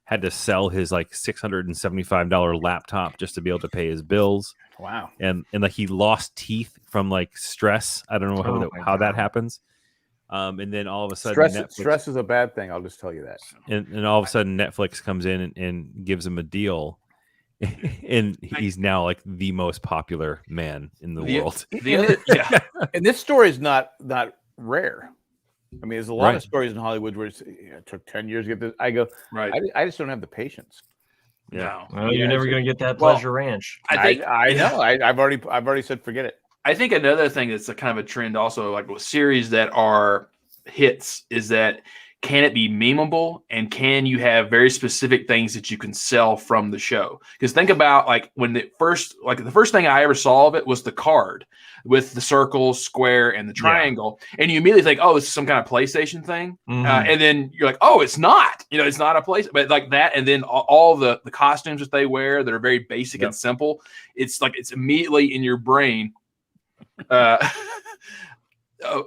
had to sell his like $675 laptop just to be able to pay his bills. Wow. And like he lost teeth from like stress. I don't know how that happens. And then all of a sudden stress is a bad thing. I'll just tell you that. And all of a sudden Netflix comes in and gives him a deal. And he's now like the most popular man in the world. And this story is not rare. I mean, there's a lot of stories in Hollywood where it took 10 years to get this. I go, right. I just don't have the patience. Yeah. Well, you're never going to get that Pleasure Ranch. I know. I've already said forget it. I think another thing that's a kind of a trend also, like with series that are hits, is that can it be memeable, and can you have very specific things that you can sell from the show? Because think about like when the first thing I ever saw of it was the card with the circle, square, and the triangle, and you immediately think, oh, this is some kind of PlayStation thing, and then you're like, oh, it's not. It's not a place, but like that, and then all the costumes that they wear that are very basic and simple. It's like it's immediately in your brain.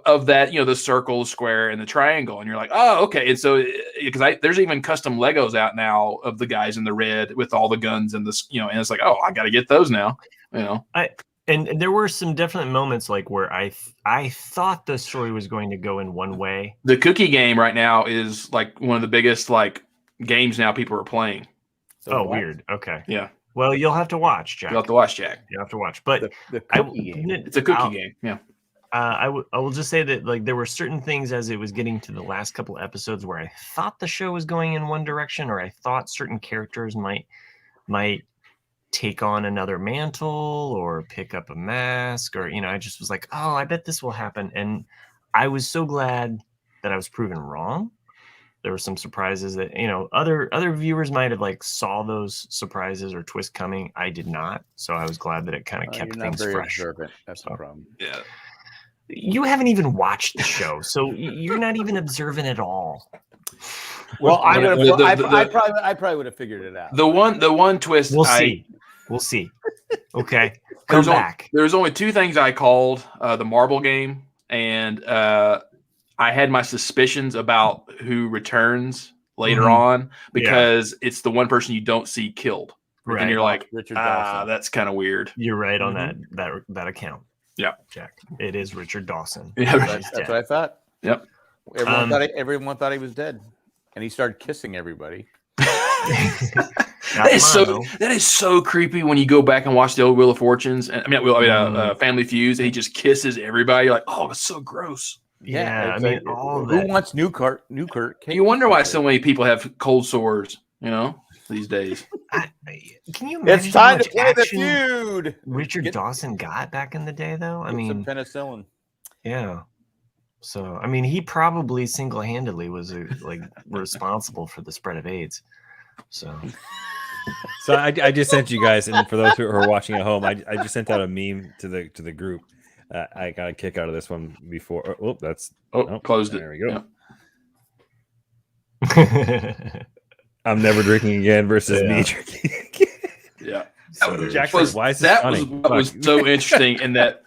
Of that, the circle, square, and the triangle, and you're like, oh, okay. And so, because there's even custom Legos out now of the guys in the red with all the guns and the, and it's like, oh, I got to get those now. And there were some definite moments like where I thought the story was going to go in one way. The cookie game right now is like one of the biggest like games now people are playing. So weird. Okay. Yeah. Well, you'll have to watch, Jack. You'll have to watch, Jack. You have to watch, but the cookie game. It's a cookie game. Yeah. I will just say that like there were certain things as it was getting to the last couple episodes where I thought the show was going in one direction, or I thought certain characters might take on another mantle or pick up a mask, or I just was like, oh, I bet this will happen, and I was so glad that I was proven wrong. There were some surprises that other viewers might have like saw those surprises or twists coming. I did not, so I was glad that it kind of kept things fresh. Observant. That's the problem. Yeah. You haven't even watched the show, so you're not even observant at all. Well, I probably would have figured it out. The one twist. We'll see. Okay, come back. There's only two things I called the marble game, and I had my suspicions about who returns later on because it's the one person you don't see killed. Right. And you're like, Richard Dawson. That's kind of weird. You're right on that account. Yeah, Jack. It is Richard Dawson. Yeah, that's what I thought. Yep. Everyone thought he was dead, and he started kissing everybody. That is so creepy when you go back and watch the old Wheel of Fortunes. And Family Feuds. And he just kisses everybody. You're like, oh, it's so gross. Yeah, I mean, who wants Newkirk? You wonder why so many people have cold sores, these days. Can you imagine it's time to play the feud. Richard Dawson got back in the day, though. I mean, some penicillin. Yeah. So, I mean, he probably single-handedly was responsible for the spread of AIDS. So I just sent you guys, and for those who are watching at home, I just sent out a meme to the group. I got a kick out of this one before. Closed it. There we go. Yeah. I'm never drinking again versus me drinking again. Yeah. Jack says, why is this funny? What was so interesting in that.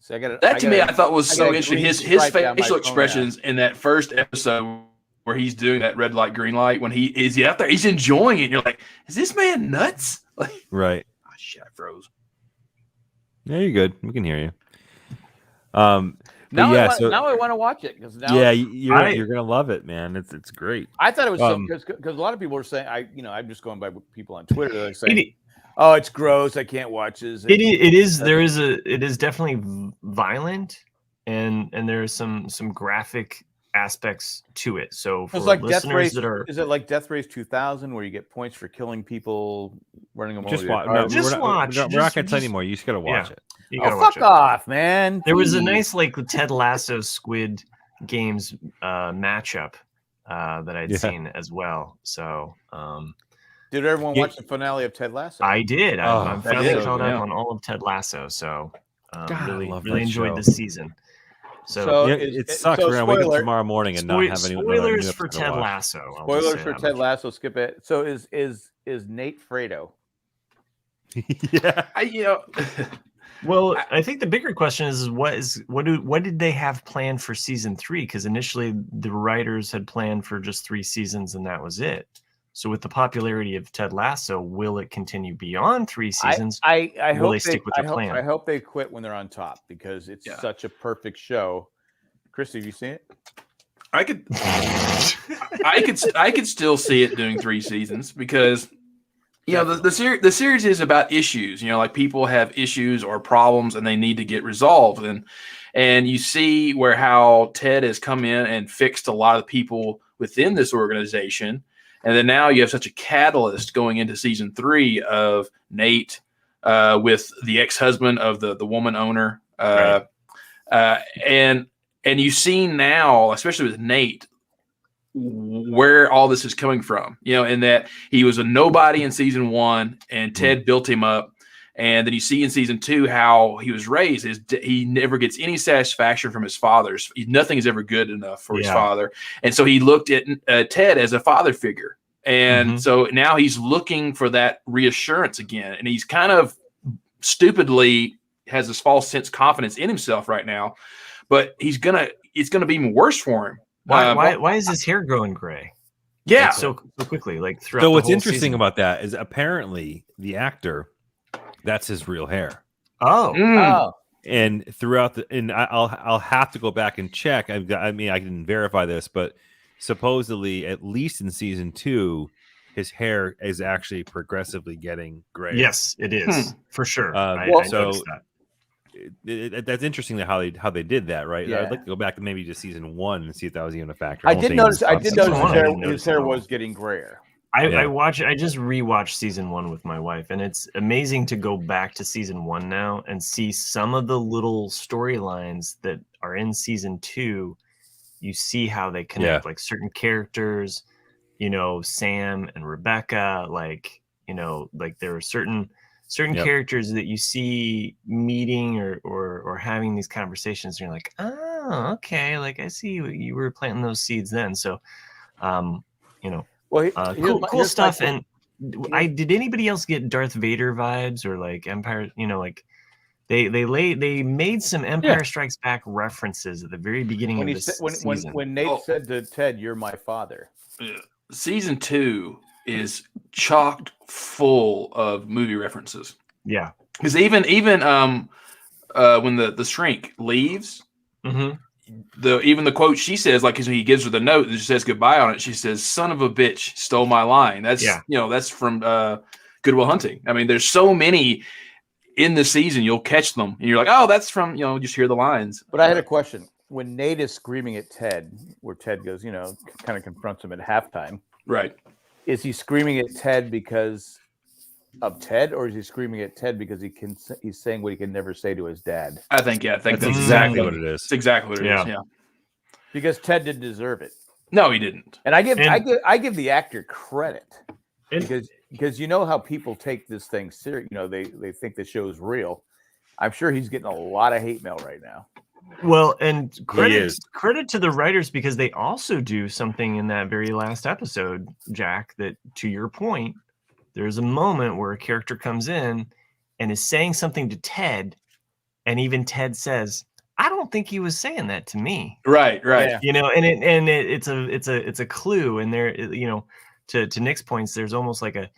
So I thought was so interesting. His facial expressions in that first episode where he's doing that red light, green light, when he is out there, he's enjoying it. And you're like, is this man nuts? Right. Oh, shit, I froze. Yeah, you're good. We can hear you. Now I want to watch it because you're gonna love it, man. It's great. I thought it was because a lot of people were saying I'm just going by people on Twitter. They're saying, "Oh, it's gross. I can't watch this." It is definitely violent, and there are some graphic aspects to it. So for it's like listeners is it like Death Race 2000 where you get points for killing people, running them just over? Watch. We're not gonna tell you anymore. You just gotta watch it. Fuck off, man! There was a nice Ted Lasso Squid Games matchup that I'd seen as well. So, did everyone watch the finale of Ted Lasso? I did. I'm finally caught up on all of Ted Lasso. So, really enjoyed this season. So it sucks. We're gonna wake up tomorrow morning and not have any spoilers for Ted Lasso. Spoilers for Ted Lasso. Skip it. So is Nate Fredo? Yeah. Well, I think the bigger question is what did they have planned for season 3? Because initially the writers had planned for just 3 seasons and that was it. So with the popularity of Ted Lasso, will it continue beyond 3 seasons? I hope they stick with their plan? I hope they quit when they're on top because it's such a perfect show. Christy, have you seen it? I could still see it doing 3 seasons because the series is about issues. Like people have issues or problems and they need to get resolved, and you see how Ted has come in and fixed a lot of people within this organization. And then now you have such a catalyst going into season 3 of Nate with the ex-husband of the woman owner. Right. And you see now, especially with Nate, where all this is coming from, and that he was a nobody in season 1 and Ted built him up. And then you see in season 2 how he was raised. He never gets any satisfaction from his fathers. Nothing is ever good enough for his father. And so he looked at Ted as a father figure. And so now he's looking for that reassurance again. And he's kind of stupidly has this false sense of confidence in himself right now. But it's going to be even worse for him. Why is his hair growing gray? Yeah. So quickly, throughout So what's the whole interesting season. about that is apparently the actor, that's his real hair. Oh. And throughout I'll have to go back and check. I mean, I can verify this, but supposedly, at least in season 2, his hair is actually progressively getting gray. Yes, it is for sure. I noticed that. That's interesting how they did that, right? Yeah. I'd like to go back to maybe just season 1 and see if that was even a factor. I did notice his hair that. was getting grayer. I just rewatched season 1 with my wife, and it's amazing to go back to season 1 now and see some of the little storylines that are in season 2. You see how they connect, like certain characters, Sam and Rebecca, there are certain characters that you see meeting or having these conversations, and you're like, oh, okay, I see you were planting those seeds then. So, cool stuff. And did anybody else get Darth Vader vibes or Empire? They made some Empire Strikes Back references at the very beginning of this season. When Nate said to Ted, "You're my father." Season 2 is chocked full of movie references. Yeah. Because even when the shrink leaves, even the quote she says, like, he gives her the note that says goodbye on it. She says, "Son of a bitch stole my line." That's that's from Good Will Hunting. I mean, there's so many in the season. You'll catch them, and you're like, "Oh, that's from just hear the lines." But I had a question. When Nate is screaming at Ted, where Ted goes, kind of confronts him at halftime. Right. Is he screaming at Ted because of Ted, or is he screaming at Ted because he's saying what he can never say to his dad? I think that's exactly what it is. It's exactly what it is. Yeah. Because Ted didn't deserve it. No, he didn't. And I give the actor credit because you know how people take this thing serious. They think the show's real. I'm sure he's getting a lot of hate mail right now. Well, and credit to the writers, because they also do something in that very last episode, Jack, that, to your point, there's a moment where a character comes in and is saying something to Ted, and even Ted says, "I don't think he was saying that to me." Right. Yeah. It's a clue, and there, to Nick's points, there's almost like a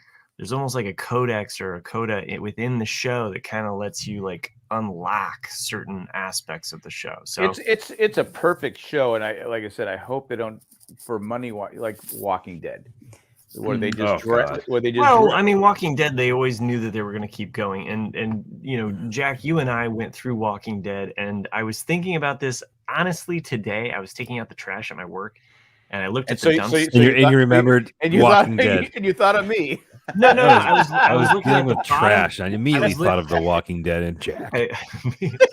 codex or a coda within the show that kind of lets you like unlock certain aspects of the show. So it's a perfect show, and I hope they don't for money like Walking Dead, where they just I mean, Walking Dead, they always knew that they were going to keep going, and Jack, you and I went through Walking Dead, and I was thinking about this honestly today. I was taking out the trash at my work, and I looked at the dumpster. And you remembered Walking Dead. And you thought of me. No. I was looking dealing at with trash. I immediately thought of The Walking Dead and Jack. I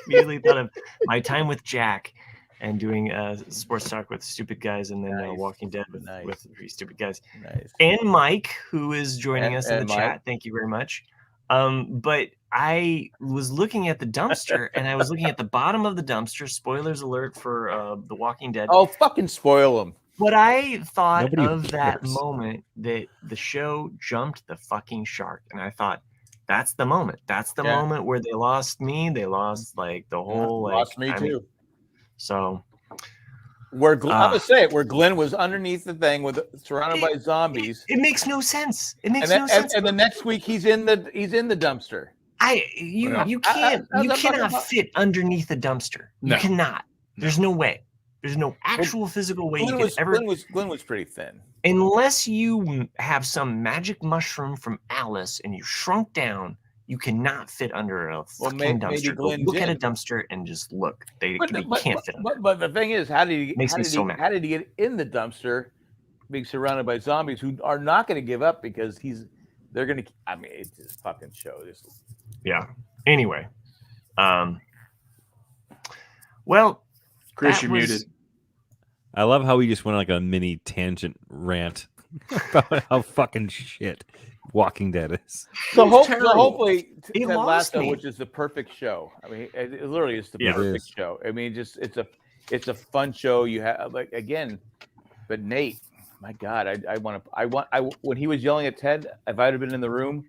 immediately thought of my time with Jack and doing sports talk with stupid guys, and then Walking Dead with three stupid guys. Nice. And Mike, who is joining us in the chat. Thank you very much. But I was looking at the dumpster, and I was looking at the bottom of the dumpster. Spoilers alert for The Walking Dead. Oh, fucking spoil them. But I thought of that moment that the show jumped the fucking shark. And I thought, that's the moment. That's the moment where they lost me. They lost like the whole lost me too. So I'm gonna say it, where Glenn was underneath the thing surrounded by zombies. It makes no sense. It makes no sense. And the next week he's in the dumpster. You cannot fit underneath the dumpster. You cannot. There's no way. There's no actual physical way Glenn was pretty thin. Unless you have some magic mushroom from Alice and you shrunk down, you cannot fit under a fucking dumpster. Look at a dumpster and just look. They can't fit under. But the thing is, how did he get in the dumpster, being surrounded by zombies who are not going to give up because they're going to. I mean, it's this fucking show. Yeah. Anyway, well. Chris, you're muted. I love how we just went on like a mini tangent rant about how fucking shit Walking Dead is. So hopefully Ted Lasso, which is the perfect show. I mean, it literally is the perfect show. I mean, it's a fun show. You have but Nate, my God, when he was yelling at Ted, if I'd have been in the room,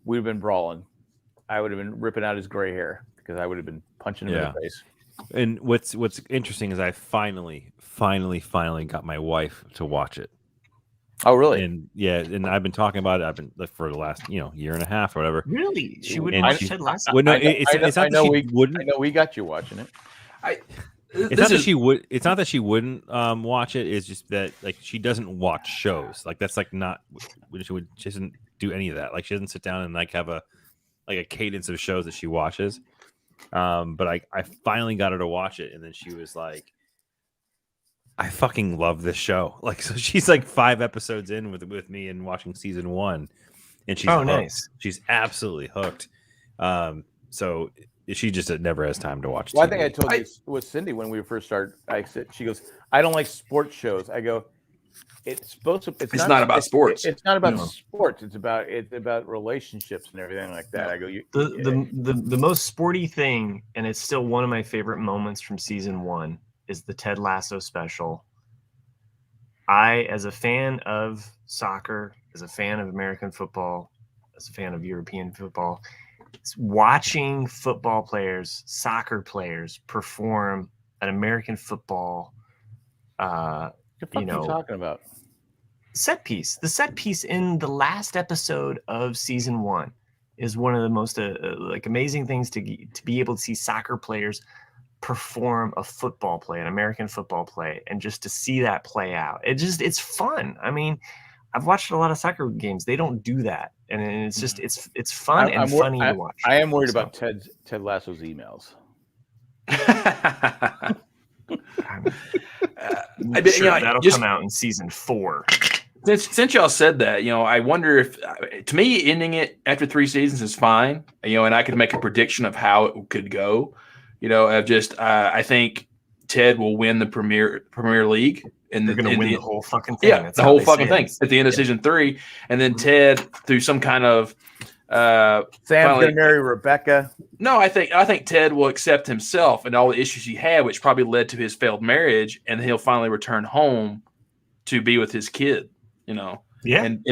we'd have been brawling. I would have been ripping out his gray hair because I would have been punching him in the face. And what's interesting is I finally got my wife to watch it. Oh, really? And I've been talking about it. I've been for the last year and a half or whatever. Really? She would watch Ted Lasso. Well, no, it's not that she wouldn't. I know we got you watching it. It's not that she wouldn't watch it. It's just that like she doesn't watch shows. Like that's like not she doesn't do any of that. Like she doesn't sit down and like have a cadence of shows that she watches. But I finally got her to watch it, and then she was like, I fucking love this show. Like, so she's like 5 episodes in with me and watching season 1, and she's hooked. Nice. She's absolutely hooked. So she just never has time to watch. Well, I think I told you with Cindy when we first started. I said, she goes, I don't like sports shows. I go, it's not about sports. It's not about sports. It's about relationships and everything like that. I go, the most sporty thing, and it's still one of my favorite moments from season 1, is the Ted Lasso special. I, as a fan of soccer, as a fan of American football, as a fan of European football, watching football players, soccer players perform an American football. What are you talking about? set piece. The set piece in the last episode of season 1 is one of the most like amazing things to be able to see soccer players perform a football play, an American football play, and just to see that play out. It's fun. I mean, I've watched a lot of soccer games. They don't do that, and it's just it's fun and funny to watch. I am worried about Ted Lasso's emails. That'll come out in season 4. Since y'all said that, I wonder if, to me, ending it after 3 seasons is fine. And I could make a prediction of how it could go. I think Ted will win the Premier League, and they're going to win the whole fucking thing. Yeah, the whole fucking thing at the end of season 3, and then Ted through some kind of Sam's going to marry Rebecca. No, I think Ted will accept himself and all the issues he had, which probably led to his failed marriage, and he'll finally return home to be with his kid. And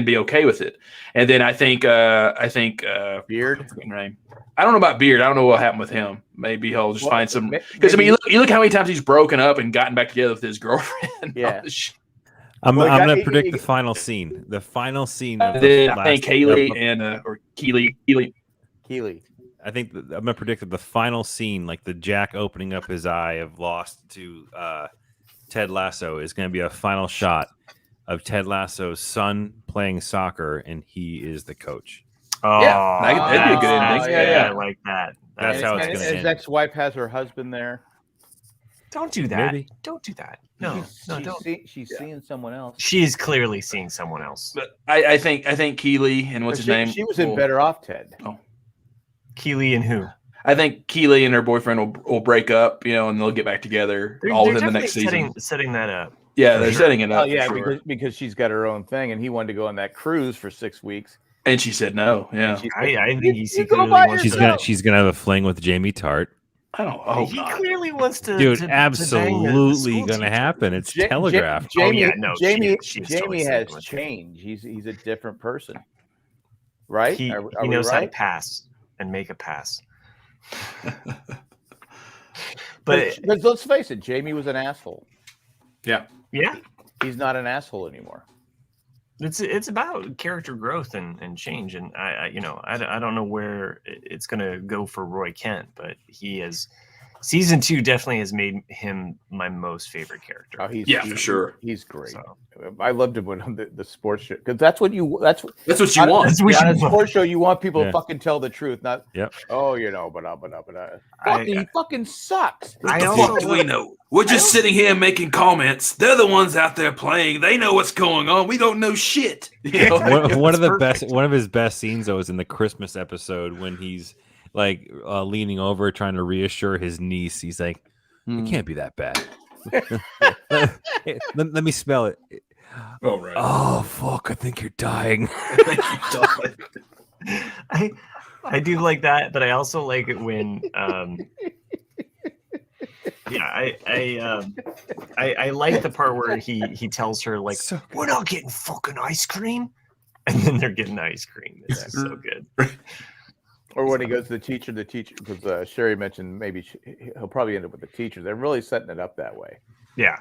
be okay with it. And then I think Beard. Name. I don't know about Beard. I don't know what happened with him. Maybe he'll just find some. Because you look how many times he's broken up and gotten back together with his girlfriend. Yeah. I'm going to predict the final scene. The final scene. Of I think Kaylee or Keely. I think I'm going to predict that the final scene, like the Jack opening up his eye of Lost to Ted Lasso, is going to be a final shot of Ted Lasso's son playing soccer, and he is the coach. Oh, yeah, that'd be a good ending. Yeah, I like that. That's how it's going to end. His ex-wife has her husband there. Don't do that. Maybe. Don't do that. No, don't. She's seeing someone else. She is clearly seeing someone else. But I think Keely and what's his name? She was in Better Off, Ted. Oh. Keely and who? I think Keely and her boyfriend will break up, and they'll get back together all within the next season. Setting that up. Yeah, they're setting it up. Oh, yeah, because she's got her own thing, and he wanted to go on that cruise for 6 weeks. And she said no. Yeah, I think he's secretly wants. She's gonna have a fling with Jamie Tart. I don't. Oh, he clearly wants to. Dude, absolutely gonna happen. It's telegraphed. Jamie has changed. He's a different person, right? He knows how to pass and make a pass. but let's face it, Jamie was an asshole. Yeah. He's not an asshole anymore. It's about character growth and change, and I don't know where it's gonna go for Roy Kent, but he has. Season 2 definitely has made him my most favorite character. Oh, for sure. He's great. So. I loved him on the sports show because that's what you want. That's what you want. On a sports show, you want people to fucking tell the truth, not but he fucking sucks. What the fuck do we know? We're just sitting here making comments. They're the ones out there playing. They know what's going on. We don't know shit. One of his best scenes though is in the Christmas episode when he's like leaning over trying to reassure his niece. He's like, it can't be that bad. let me smell it. Oh, right. Oh, fuck, I think you're dying. I do like that, but I also like it when I like the part where he tells her like, we're not getting fucking ice cream, and then they're getting ice cream. It's so good. Or when he goes to the teacher, because Sherry mentioned maybe he'll probably end up with the teacher. They're really setting it up that way. Yeah.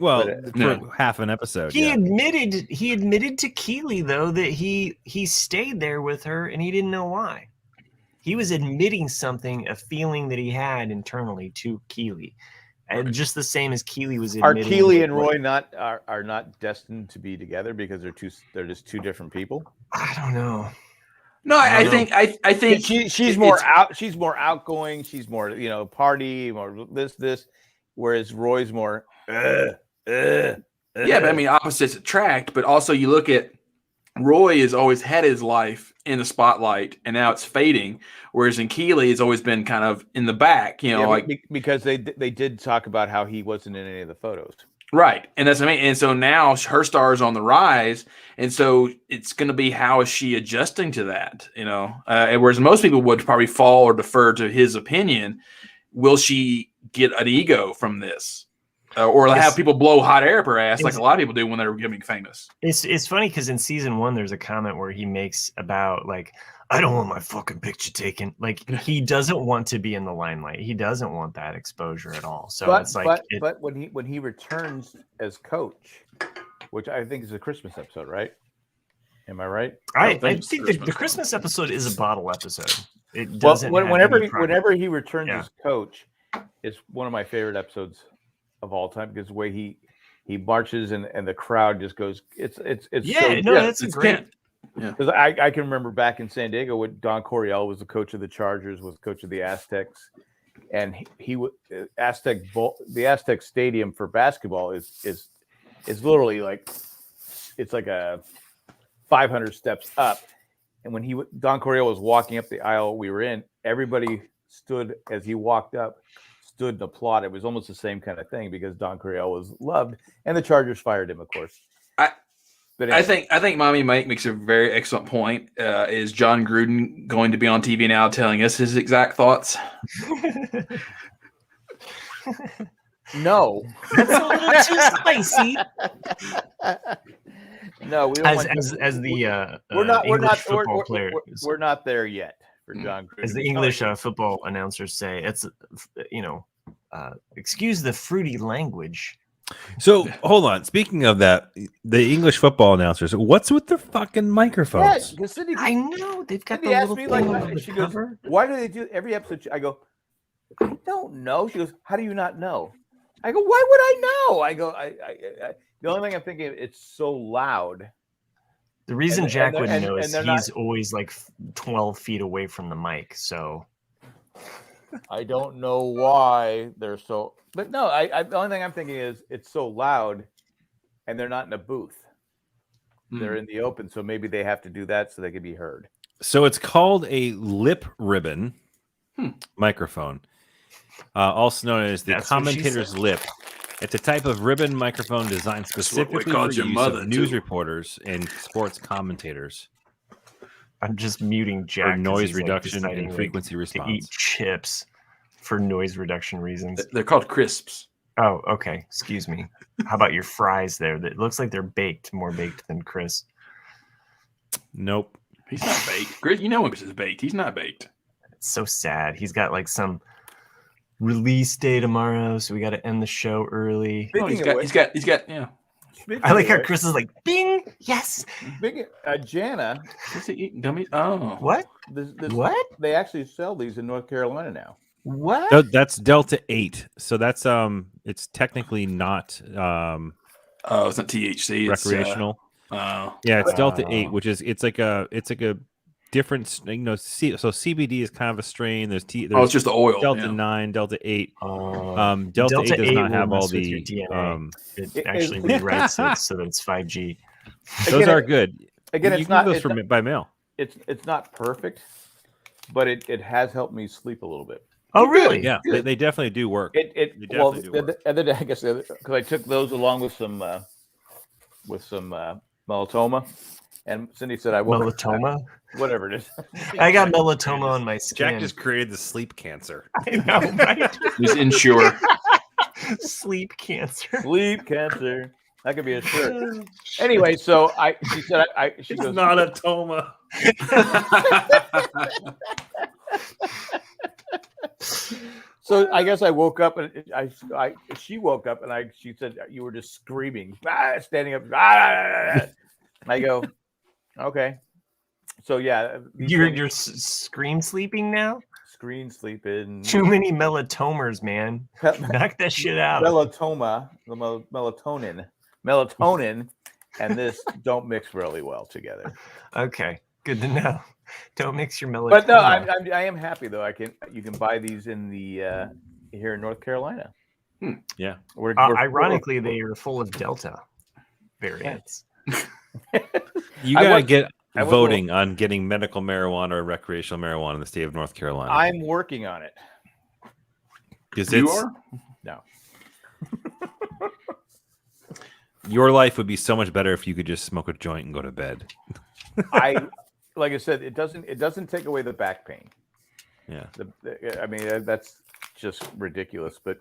Well, for half an episode. He admitted to Keely though that he stayed there with her and he didn't know why. He was admitting something, a feeling that he had internally to Keely. And just the same as Keely was admitting. Are Keely and Roy are not destined to be together because they're just two different people? I don't know. No, I think she's more outgoing. She's more party, more this, whereas Roy's more. Yeah, but I mean opposites attract. But also you look at Roy has always had his life in the spotlight, and now it's fading. Whereas in Keely, it's always been kind of in the back. Because they did talk about how he wasn't in any of the photos. Right. And that's what I mean. And so now her star is on the rise. And so it's going to be, how is she adjusting to that? Whereas most people would probably fall or defer to his opinion. Will she get an ego from this? Or have people blow hot air up her ass like a lot of people do when they're getting famous? It's funny because in season 1, there's a comment where he makes about like, I don't want my fucking picture taken. Like he doesn't want to be in the limelight. He doesn't want that exposure at all. So but when he returns as coach, which I think is a Christmas episode, right? Am I right? I think think it's the Christmas episode is a bottle episode. It Well, doesn't. have whenever any product. whenever he returns Yeah. as coach, it's one of my favorite episodes of all time because the way he marches and the crowd just goes. It's Yeah, so no, good. that's a It's great. Kent. Because I can remember back in San Diego when Don Coryell was the coach of the Chargers, was coach of the Aztecs, and he would the Aztec Stadium for basketball is literally like it's like a 500 steps up, and when Don Coryell was walking up the aisle we were in, everybody stood as he walked up, stood and applauded. It was almost the same kind of thing because Don Coryell was loved, and the Chargers fired him, of course. But I think Mommy Mike makes a very excellent point. Is John Gruden going to be on TV now telling us his exact thoughts? no. That's a little too spicy. No, we don't As the we're not English football player, we're not there yet for John Gruden. as the English football announcers say, it's excuse the fruity language. So hold on. Speaking of that, the English football announcers, what's with the fucking microphones? because Cindy, I know they've got the Cindy asked little me thing like on the she goes, cover. why do they do every episode? I go, I don't know. She goes, how do you not know? I go, why would I know? I go, I the only thing I'm thinking, it's so loud. The reason And- Jack and they're- wouldn't know and is they're he's not- always like 12 feet away from the mic. So I don't know why they're so. But no, the only thing I'm thinking is it's so loud, and they're not in a booth. They're in the open, so maybe they have to do that so they can be heard. So it's called a lip ribbon microphone, also known as the That's what she commentator's said. lip. It's a type of ribbon microphone designed what we specifically for called your use mother, of news too. reporters and sports commentators I'm just muting Jack for 'cause noise he's, like, reduction deciding, and like, frequency to eat response. chips for noise reduction reasons. They're called crisps. Oh, okay. Excuse me. How about your fries there? That looks like they're baked, more baked than Chris. Nope. He's not baked. Chris, you know him is baked. He's not baked. It's so sad. He's got like some release day tomorrow, so we got to end the show early. Oh, he's got. Yeah. I like how Chris is like, "Bing, yes." Jana. What's he eating? Gummies? Oh, What? What? They actually sell these in North Carolina now. What? No, that's Delta 8. So that's it's technically not Oh, it's not THC. It's, recreational. Oh, Yeah, it's Delta Wow. 8, which is it's like a different, so CBD is kind of a strain. There's it's just the oil. Delta yeah. 9, Delta 8. Delta Delta 8 does 8 not will have all mess with your the DNA. It It- actually it- rewrites it so that it's 5G. those Again, are good. Again, You it's can not. get It's those not, by mail. it's not perfect, but it has helped me sleep a little bit. Oh, really? Yeah, they definitely do work. It They well, definitely do work. the other day, I guess because I took those along with some melatoma, and Cindy said I woke Melatoma? whatever it is. I got melatoma on my skin. Jack just created the sleep cancer. I know, right? He's insure. Sleep cancer. Sleep cancer. That could be a shirt. Anyway, so she said she goes, not a toma. so I guess I woke up and she woke up and she said you were just screaming, standing up. I go, okay. So yeah, You're screen sleeping now? screen sleeping. Too many melatomers, man. Knock that shit out. Melatonin, and this don't mix really well together. Okay, good to know. Don't mix your melatonin. But no, I am happy though. You can buy these in the here in North Carolina. Yeah. Ironically, they are full of Delta variants. You I gotta was- get I was voting on getting medical marijuana or recreational marijuana in the state of North Carolina. I'm working on it. Because You are? No, your life would be so much better if you could just smoke a joint and go to bed. like I said, it doesn't take away the back pain. Yeah. I mean, that's just ridiculous. But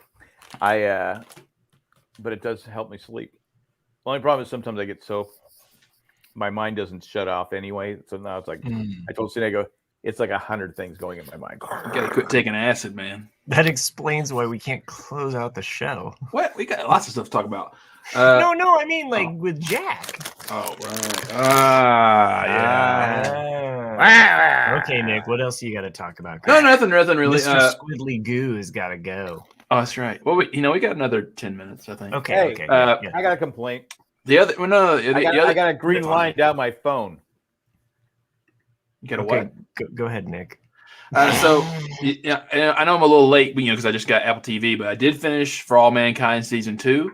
but it does help me sleep. The only problem is sometimes I get so my mind doesn't shut off anyway. So now it's like I told Cindy, I go, it's like 100 things going in my mind. You gotta quit taking acid, man. That explains why we can't close out the show. What? We got lots of stuff to talk about. No, I mean like with Jack. Oh, right. Yeah. Okay, Nick, what else you got to talk about? No, nothing really. Mr. Squiddly Goo has got to go. Oh, that's right. Well, we got another 10 minutes, I think. Okay, Hey, okay. I got a complaint. The other, well, no, I got a green line down my phone. You got a Okay, what? go ahead, Nick. So, yeah, I know I'm a little late, because I just got Apple TV, but I did finish For All Mankind season 2.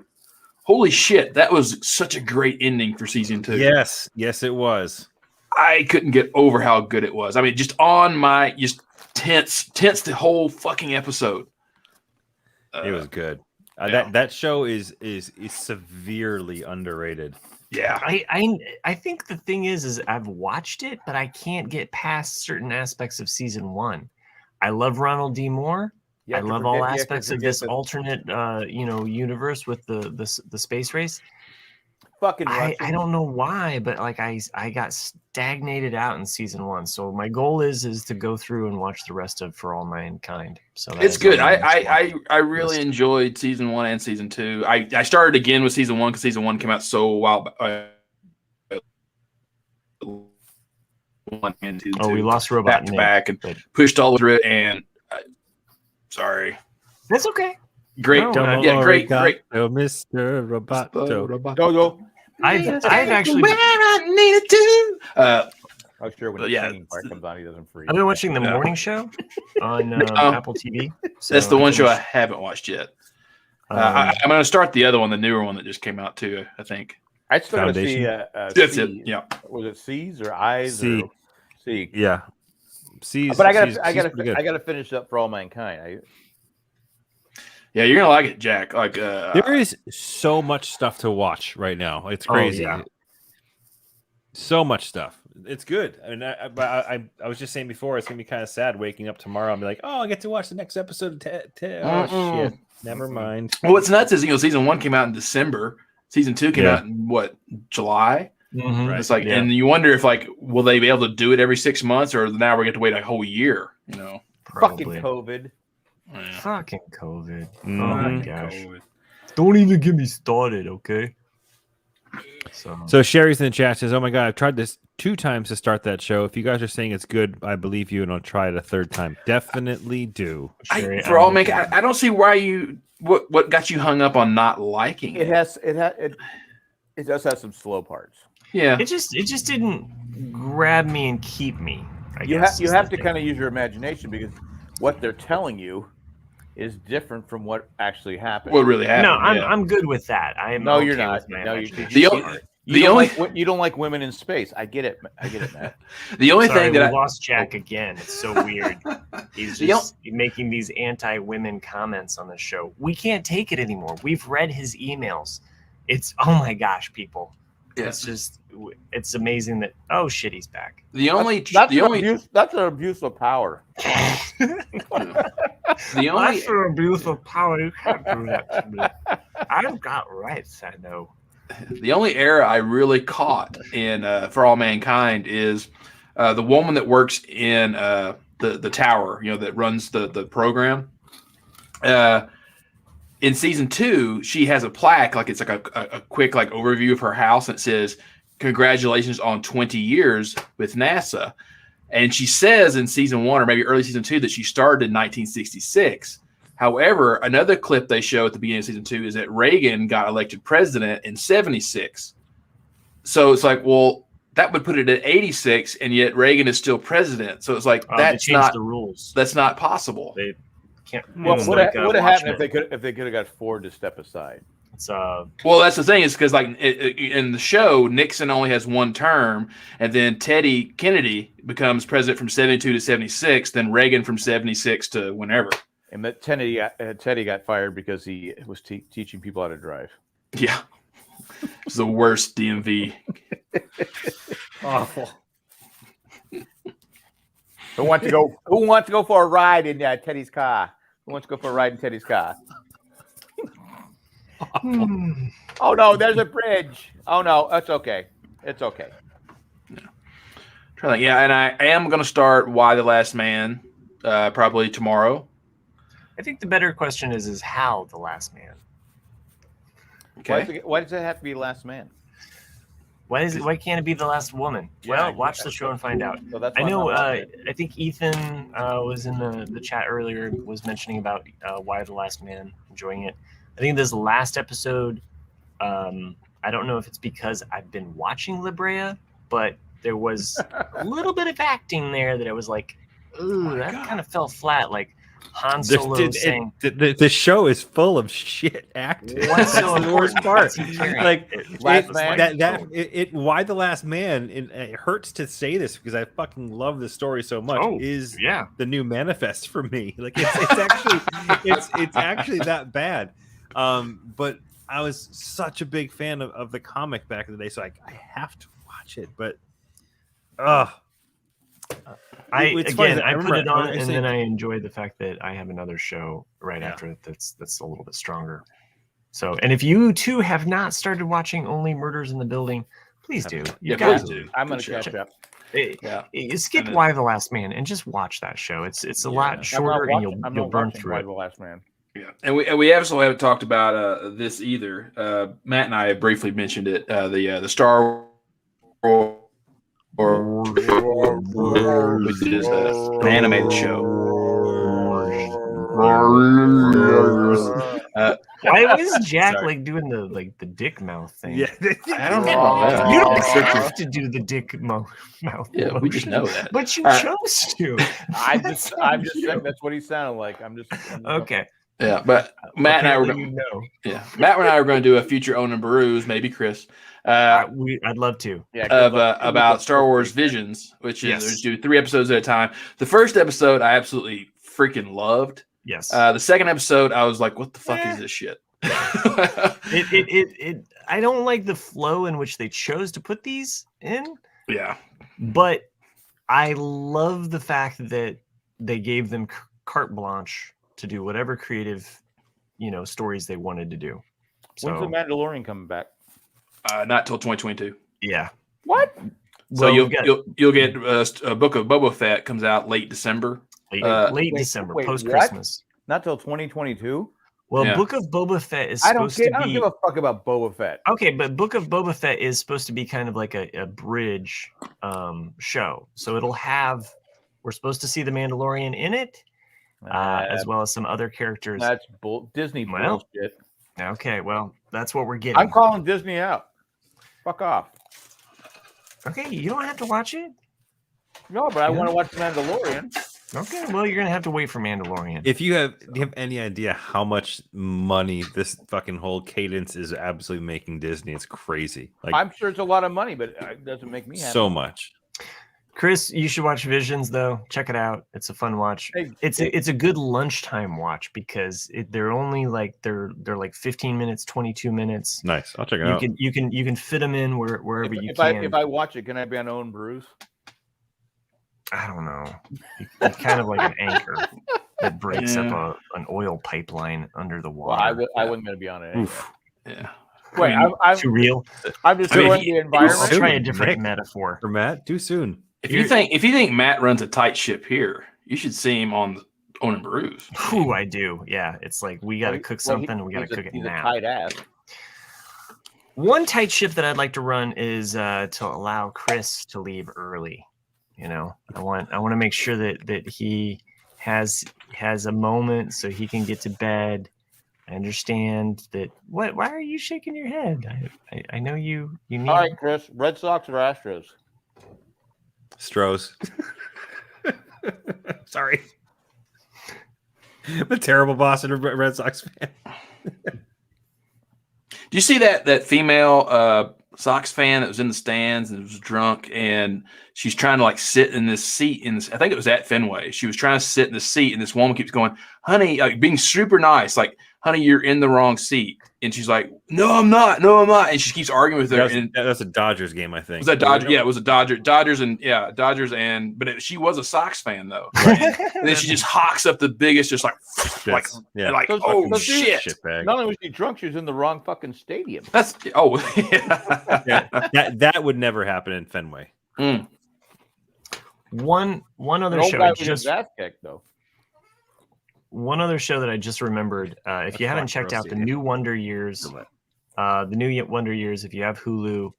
Holy shit, that was such a great ending for season 2. Yes, it was. I couldn't get over how good it was. I mean, just on my tense the whole fucking episode. It was good. Yeah. That show is severely underrated. Yeah. I think the thing is I've watched it, but I can't get past certain aspects of season 1. I love Ronald D. Moore. I love all aspects of this alternate, universe with the space race. Fucking I don't know why, but like I got stagnated out in season 1. So my goal is to go through and watch the rest of For All Mankind. So It's good. I really enjoyed season 1 and season 2. I started again with season 1 because season 1 came out so a while back. 1 and 2. We lost Robot back to Nick, back and but pushed all through it. And sorry, that's okay. great, No, great. Oh, Mr. Roboto. Go. I've actually where I needed to. I'm sure when But the yeah, singing part comes on, he doesn't freeze. I've been watching the morning show on Apple TV. That's the one show I finished- haven't watched yet. I'm going to start the other one, the newer one that just came out too. I think I still got to see. that's it. Yeah, Was it C's or I's? C. Or C. Yeah. But I got to finish up For All Mankind. yeah, you're gonna like it, Jack. Like There is so much stuff to watch right now. It's crazy. yeah. So much stuff. It's good. I mean, I was just saying before, it's gonna be kind of sad waking up tomorrow and be like, oh, I get to watch the next episode of oh shit. Never mind. Well, what's nuts is season 1 came out in December. Season 2 came out in July. Mhm. Right. It's like, and you wonder if will they be able to do it every 6 months, or now we're going to wait a whole year? Fucking Probably. COVID. Yeah. Fucking COVID. Oh Mhm. my gosh. Don't even get me started, okay? So Sherry's in the chat says, "Oh my god, I've tried this 2 times to start that show. If you guys are saying it's good, I believe you, and I'll try it a 3rd time. Definitely do." For All Mankind, I don't see why what got you hung up on not liking it. It does have some slow parts. Yeah, it just didn't grab me and keep me. You have to kind of use your imagination, because what they're telling you is different from what actually happened. what really happened? No, yeah. I'm good with that. No, okay you're not. with my No, imagination. you don't like women in space. I get it, Matt. The only Sorry, thing we that lost Jack again. It's so weird. He's just making these anti-women comments on the show. We can't take it anymore. We've read his emails. It's oh my gosh, people. Yeah. It's amazing that shit, he's back. That's an abuse of power. That's an abuse of power. You can't do that to me. I've got rights, I know. The only error I really caught in For All Mankind is the woman that works in the tower, that runs the program. In season 2, she has a plaque, it's like a quick overview of her house, and it says, "Congratulations on 20 years with NASA." And she says in season 1 or maybe early season 2 that she started in 1966. However, another clip they show at the beginning of season 2 is that Reagan got elected president in 76. So it's like, well, that would put it at 86, and yet Reagan is still president. So it's like that's not the rules. That's not possible. They can't. What would have happened if they could have got Ford to step aside? Well, that's the thing, is because in the show, Nixon only has 1 term, and then Teddy Kennedy becomes president from 72 to 76, then Reagan from 76 to whenever. And that Teddy got fired because he was teaching people how to drive. Yeah, it's the worst DMV. Awful. Who wants to go for a ride in Teddy's car? Who wants to go for a ride in Teddy's car? Oh no, there's a bridge. Oh no, that's okay. It's okay. Yeah, and I am going to start Why the Last Man probably tomorrow. I think the better question is how the last man. Okay. Why does it have to be Last Man? Why can't it be the last woman? Yeah, watch the show and find out. So that's I why I'm know. not watching it. I think Ethan was in the chat earlier, was mentioning about Why the Last Man, enjoying it. I think this last episode, I don't know if it's because I've been watching La Brea, but there was a little bit of acting there that I was like, ooh, that kind of fell flat. Like Han Solo saying, the show is full of shit acting. What's so That's the worst important? part. What's he carrying? Like Last Man? Why the Last Man? It hurts to say this because I fucking love this story so much. Is the new manifest for me? Like it's actually it's actually that bad. But I was such a big fan of the comic back in the day, so I have to watch it. But I put it on, and then I enjoy the fact that I have another show right after it that's a little bit stronger. So, and if you too have not started watching Only Murders in the Building, please do. You guys do. I'm going to catch up. Skip Why the Last Man and just watch that show. It's a lot shorter, and you'll burn through it. The Last Man. Yeah, and we also haven't talked about this either. Matt and I have briefly mentioned it. The Star Wars, which is an animated show. Why was Jack like doing the dick mouth thing? Yeah, I don't know. You don't have to do the dick mouth. Yeah, we just know that. But you chose to. I'm just saying that's what he sounded like. I'm just okay. Yeah, but Matt and I were Matt and I are going to do a future Owen and Barus, maybe Chris. I'd love to. Yeah, about Star Wars Visions, which is do 3 episodes at a time. The first episode I absolutely freaking loved. Yes. The second episode I was like, what the fuck is this shit? I don't like the flow in which they chose to put these in. Yeah. But I love the fact that they gave them carte blanche to do whatever creative, stories they wanted to do. So, when's the Mandalorian coming back? Not till 2022. Yeah. What? So you'll get a Book of Boba Fett comes out late December. Late December, post Christmas. Not till 2022. Well, Book of Boba Fett is supposed to be. I don't give a fuck about Boba Fett. Okay, but Book of Boba Fett is supposed to be kind of like a bridge show. So we're supposed to see the Mandalorian in it, as well as some other characters. That's Disney bullshit. Okay, well, that's what we're getting. I'm calling Disney out. Fuck off. Okay, you don't have to watch it. No, but I want to watch the Mandalorian. Okay, well, you're gonna have to wait for Mandalorian. Do you have any idea how much money this fucking whole cadence is absolutely making Disney? It's crazy. Like, I'm sure it's a lot of money, but it doesn't make me happy. So much. Chris, you should watch Visions though. Check it out. It's a fun watch. It's a good lunchtime watch because they're only they're like 15 minutes, 22 minutes. Nice. I'll check it out. You can fit them in wherever you can. If I watch it, can I be on Owen Bruce? I don't know. It's kind of like an anchor that breaks up an oil pipeline under the water. Well, I wasn't going to be on it. Anyway. Yeah. Wait, I'm too real. I'm just doing the environment. I'll try a different metaphor for Matt. Too soon. If you think Matt runs a tight ship here, you should see him on Owen and Barus. Ooh, I do. Yeah, it's like we got to cook something. We got to cook it now. He's a tight ass. One tight ship that I'd like to run is to allow Chris to leave early. I want to make sure that he has a moment so he can get to bed. I understand that. Why are you shaking your head? I know you need. All right, Chris. Red Sox or Astros? Stros. Sorry. I'm a terrible Boston Red Sox fan. Do you see that female Sox fan that was in the stands and was drunk, and she's trying to sit in this seat I think it was at Fenway. She was trying to sit in the seat, and this woman keeps going, honey, being super nice, honey, you're in the wrong seat. And she's like, no, I'm not. And she keeps arguing with her. That's a Dodgers game, I think. Was that Dodgers? Yeah, it was a Dodgers. But she was a Sox fan though. Right? And then she just hawks up the biggest, just oh shit. Not only was she drunk, she was in the wrong fucking stadium. That would never happen in Fenway. One other An old show guy I with his just ass kicked, though. one other show that I just remembered. If you haven't checked out the new Wonder Years, if you have Hulu,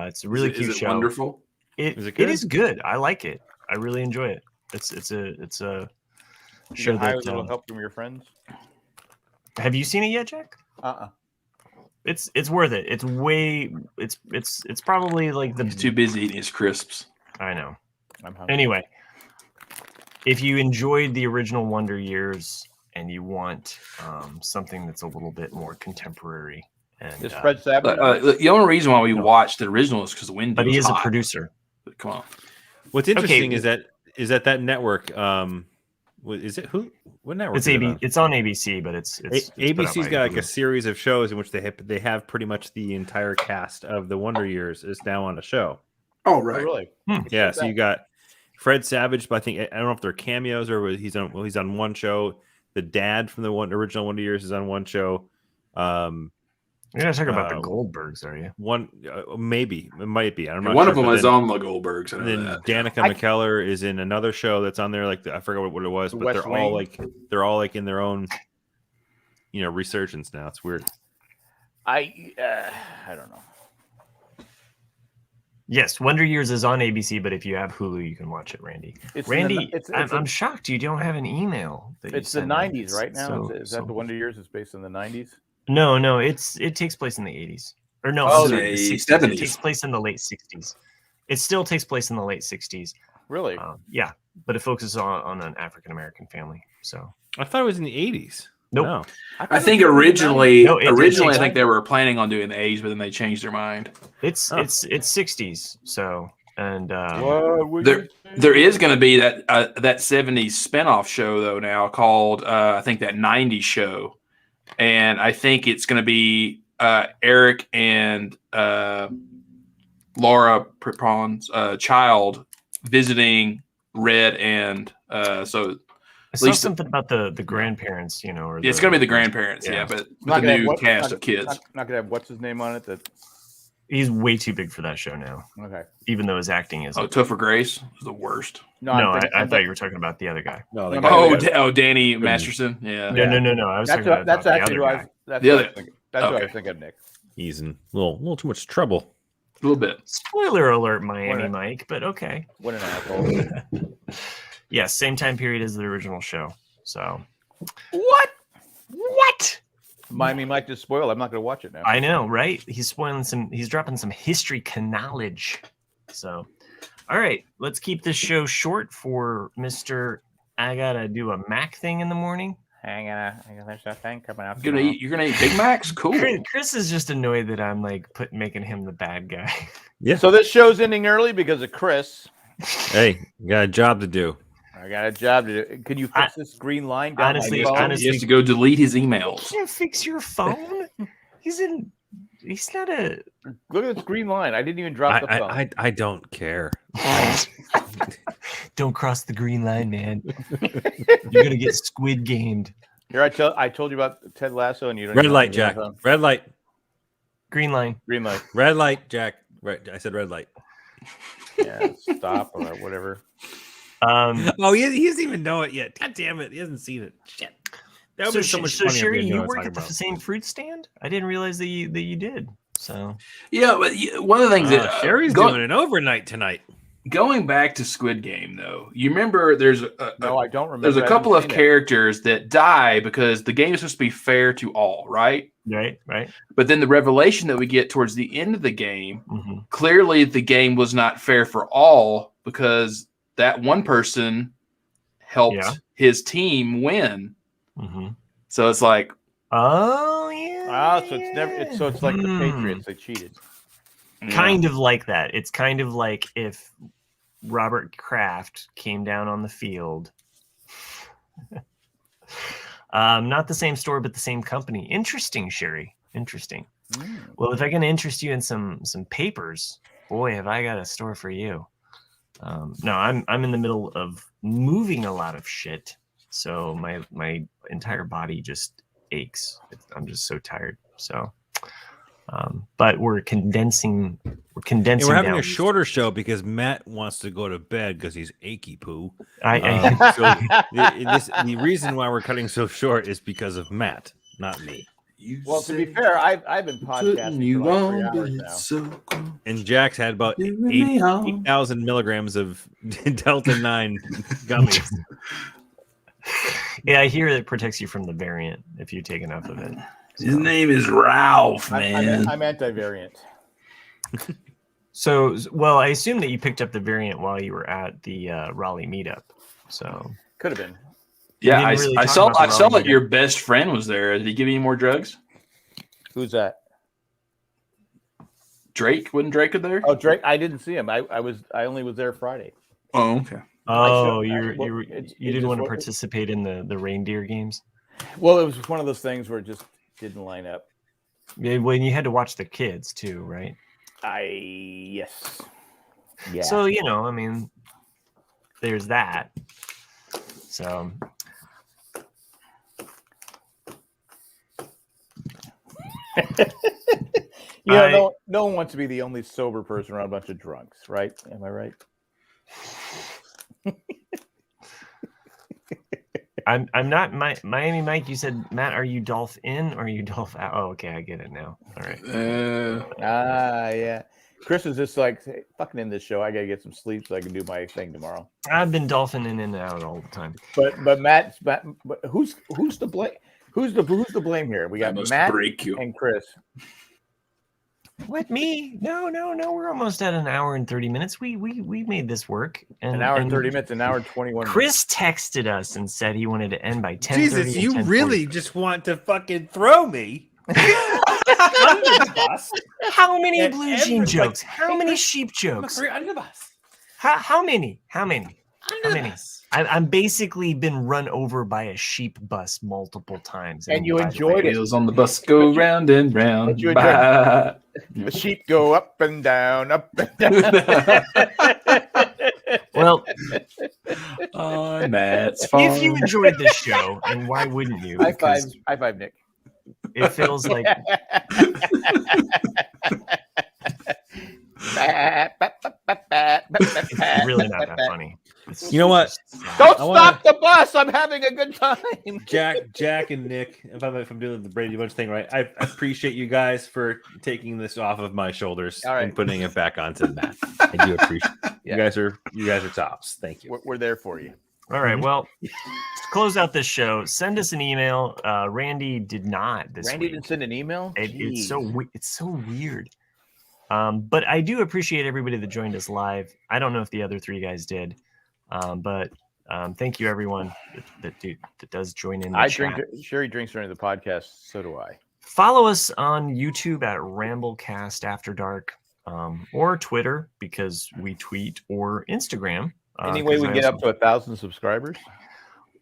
it's a really cute is it show. wonderful? It good? is good. I like it. I really enjoy it. It's a show Hire a that. little help from your friends. Have you seen it yet, Jack? It's worth it. It's probably like He's too busy eating his crisps. I know. I'm hungry. Anyway, if you enjoyed the original Wonder Years and you want something that's a little bit more contemporary, and Is Fred Savage? The only reason why we watched the original is because Wendy but he was is a hot. producer. But come on. What's interesting is that network. Is it who? What network? It's It's on ABC, but it's ABC's got like Hulu. a series of shows in which they have pretty much the entire cast of the Wonder Years is now on a show. Oh, Oh, right. really? Yeah, so you got Fred Savage, but I don't know if they're cameos or he's on one show. The dad from the original Wonder Years is on one show. You're gonna talk about the Goldbergs, are you? One maybe it might be. I'm not One sure, of them but is then- on the Goldbergs. I know And then that. Danica McKellar is in another show that's on there. Like I forgot what it was, but West they're all like in their own, resurgence now. It's weird. I don't know. Yes, Wonder Years is on ABC, but if you have Hulu, you can watch it, Randy. Randy, I'm shocked you don't have an email. It's the 90s right now. Is that the Wonder Years? It's based in the 90s. No, it takes place in the 80s. Or no, Oh, I'm sorry, the the 70s. It takes place in the late 60s. It still takes place in the late 60s. Really? Yeah, but it focuses on an African American family. So I thought it was in the 80s. Nope. No. I think originally, No, it I takes think they were planning on doing the 80s, but then they changed their mind. it's 60s. So and There is going to be that 70s spinoff show though now called I think that 90s show, and I think it's going to be Eric and Laura Prepon's child visiting Red, and so. I saw something about the grandparents, or it's going to be the grandparents, yeah, but with the new cast of kids. Not gonna have what's his name on it. That he's way too big for that show now. Okay. Even though his acting is. Topher Grace is the worst. No, I thought you were talking about the other guy. No, Danny Masterson. Yeah. No. I was talking about that's the actually other guy. That's what I was thinking, Nick. He's in a little too much trouble. A little bit. Spoiler alert, Miami Mike, but okay. What an asshole. Yes, same time period as the original show. So what? Miami Mike just spoiled. I'm not going to watch it now. I know, right? He's dropping some history knowledge. So, all right, let's keep this show short for Mr. I gotta do a Mac thing in the morning. There's that thing coming out. You're gonna eat Big Macs? Cool. Chris is just annoyed that I'm like making him the bad guy. Yeah. So this show's ending early because of Chris. Hey, you got a job to do. I got a job to do. Can you fix this green line down honestly, He has to go delete his emails. You can't fix your phone. He's not a. Look at this green line. I didn't even drop the phone. I don't care. Don't cross the green line, man. You're gonna get squid gamed. Here, I told you about Ted Lasso, and you don't. Red light, Jack. Red light. Green line. Green light. Red light, Jack. Right. I said red light. Yeah, stop or whatever. Oh, he doesn't even know it yet. God damn it, he hasn't seen it. Shit. That would be so much funnier. So Sherry, if you work at the same fruit stand? I didn't realize that you did. So yeah, but one of the things that Sherry's doing an overnight tonight. Going back to Squid Game, though, you remember there's no, I don't remember. There's a couple of characters that die because the game is supposed to be fair to all, right? Right. But then the revelation that we get towards the end of the game, clearly the game was not fair for all because that one person helped his team win. So it's like, oh yeah. So it's never. It's like the Patriots. They cheated. Kind of like that. It's kind of like if Robert Kraft came down on the field. Not the same store, but the same company. Interesting, Sherry. Interesting. Well, if I can interest you in some papers, boy, have I got a store for you. No, I'm in the middle of moving a lot of shit, so my entire body just aches. I'm just so tired. So But we're condensing. And we're having down a shorter show because Matt wants to go to bed because he's achy poo. The reason why we're cutting so short is because of Matt, not me. Well, to be fair, I've been podcasting for like 3 hours now. So cool. And Jack's had about 8,000 milligrams of Delta 9 gummies. Yeah, I hear it protects you from the variant if you take enough of it. His name is Ralph, man. I'm anti-variant. So, well, I assume that you picked up the variant while you were at the Raleigh meetup. So could have been. Yeah, I saw that your meetup. best friend was there. Did he give you any more drugs? Who's that? Drake? Wasn't Drake there? Oh, Drake. I didn't see him. I only was there Friday. Oh, okay. Oh, you didn't want to participate in the reindeer games? Well, it was one of those things where it just didn't line up. Yeah, when you had to watch the kids too, right? Yes. Yeah. So, I mean, there's that. So no one wants to be the only sober person around a bunch of drunks, right? Am I right? I'm not Miami Mike. You said, Matt, are you Dolph in or are you Dolph out? Oh, okay, I get it now. All right. Yeah. Chris is just like, hey, fucking in this show. I gotta get some sleep so I can do my thing tomorrow. I've been dolphin in and out all the time. But Matt, who's to blame? Who's the blame here? We got Matt and Chris. What, me? No. We're almost at an hour and 30 minutes. We made this work. An hour and 30 minutes, an hour and 21 Chris texted us and said he wanted to end by 10:30. Jesus, you really just want to fucking throw me. How many blue jean jokes? How many sheep jokes? How many? I'm basically been run over by a sheep bus multiple times. And you enjoyed it. Wheels on the bus go round and round. The sheep go up and down, up and down. Well, Matt's if you enjoyed this show, and why wouldn't you? High five, Nick. It feels like it's really not that funny. You know what? Don't stop the bus. I'm having a good time. Jack and Nick, if I'm doing the Brady Bunch thing right, I appreciate you guys for taking this off of my shoulders and putting it back onto Matt. I do appreciate it. Yeah. You guys are tops. Thank you. We're there for you. All right. Well, to close out this show, send us an email. Randy did not this Randy week. didn't send an email? It's so weird. But I do appreciate everybody that joined us live. I don't know if the other three guys did. But thank you, everyone that does join in. Sherry drinks during the podcast. So do I. Follow us on YouTube at Ramblecast After Dark, or Twitter because we tweet, or Instagram. Any way we get up to 1,000 subscribers?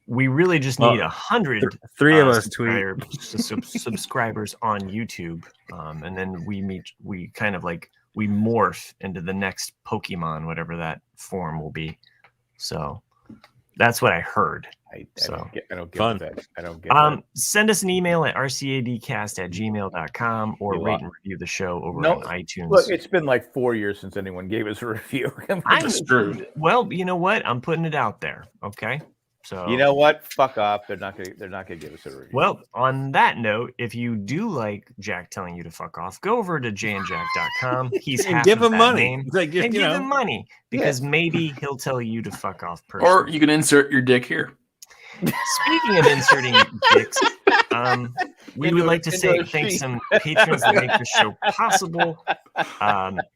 We really just need 100. Three of us tweet subscribers on YouTube, and then we morph into the next Pokemon, whatever that form will be. So that's what I heard. I don't get that. I don't get that. Send us an email at rcadcast@gmail.com or rate and review the show over on iTunes. Look, it's been like 4 years since anyone gave us a review. That's true. Well, you know what? I'm putting it out there. Okay. So you know what? Fuck off. They're not gonna give us a review. Well, on that note, if you do like Jack telling you to fuck off, go over to jayandjack.com. He's and give him money. Give him money because maybe he'll tell you to fuck off personally. Or you can insert your dick here. Speaking of inserting dicks, we would like to say thanks some patrons that make the show possible.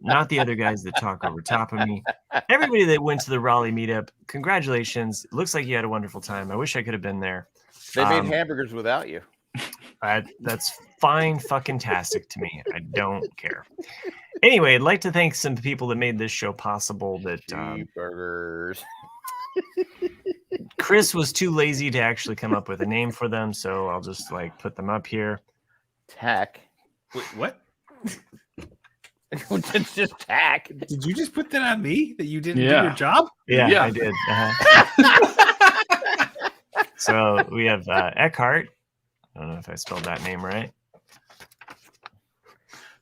Not the other guys that talk over top of me. Everybody that went to the Raleigh meetup, congratulations. It looks like you had a wonderful time. I wish I could have been there. They made hamburgers without you. That's fine fucking tastic to me. I don't care. Anyway, I'd like to thank some people that made this show possible. That burgers. Chris was too lazy to actually come up with a name for them, so I'll just put them up here. Tack. Wait, what? It's just tack. Did you just put that on me that you didn't do your job? Yeah. I did. So we have Eckhart. I don't know if I spelled that name right.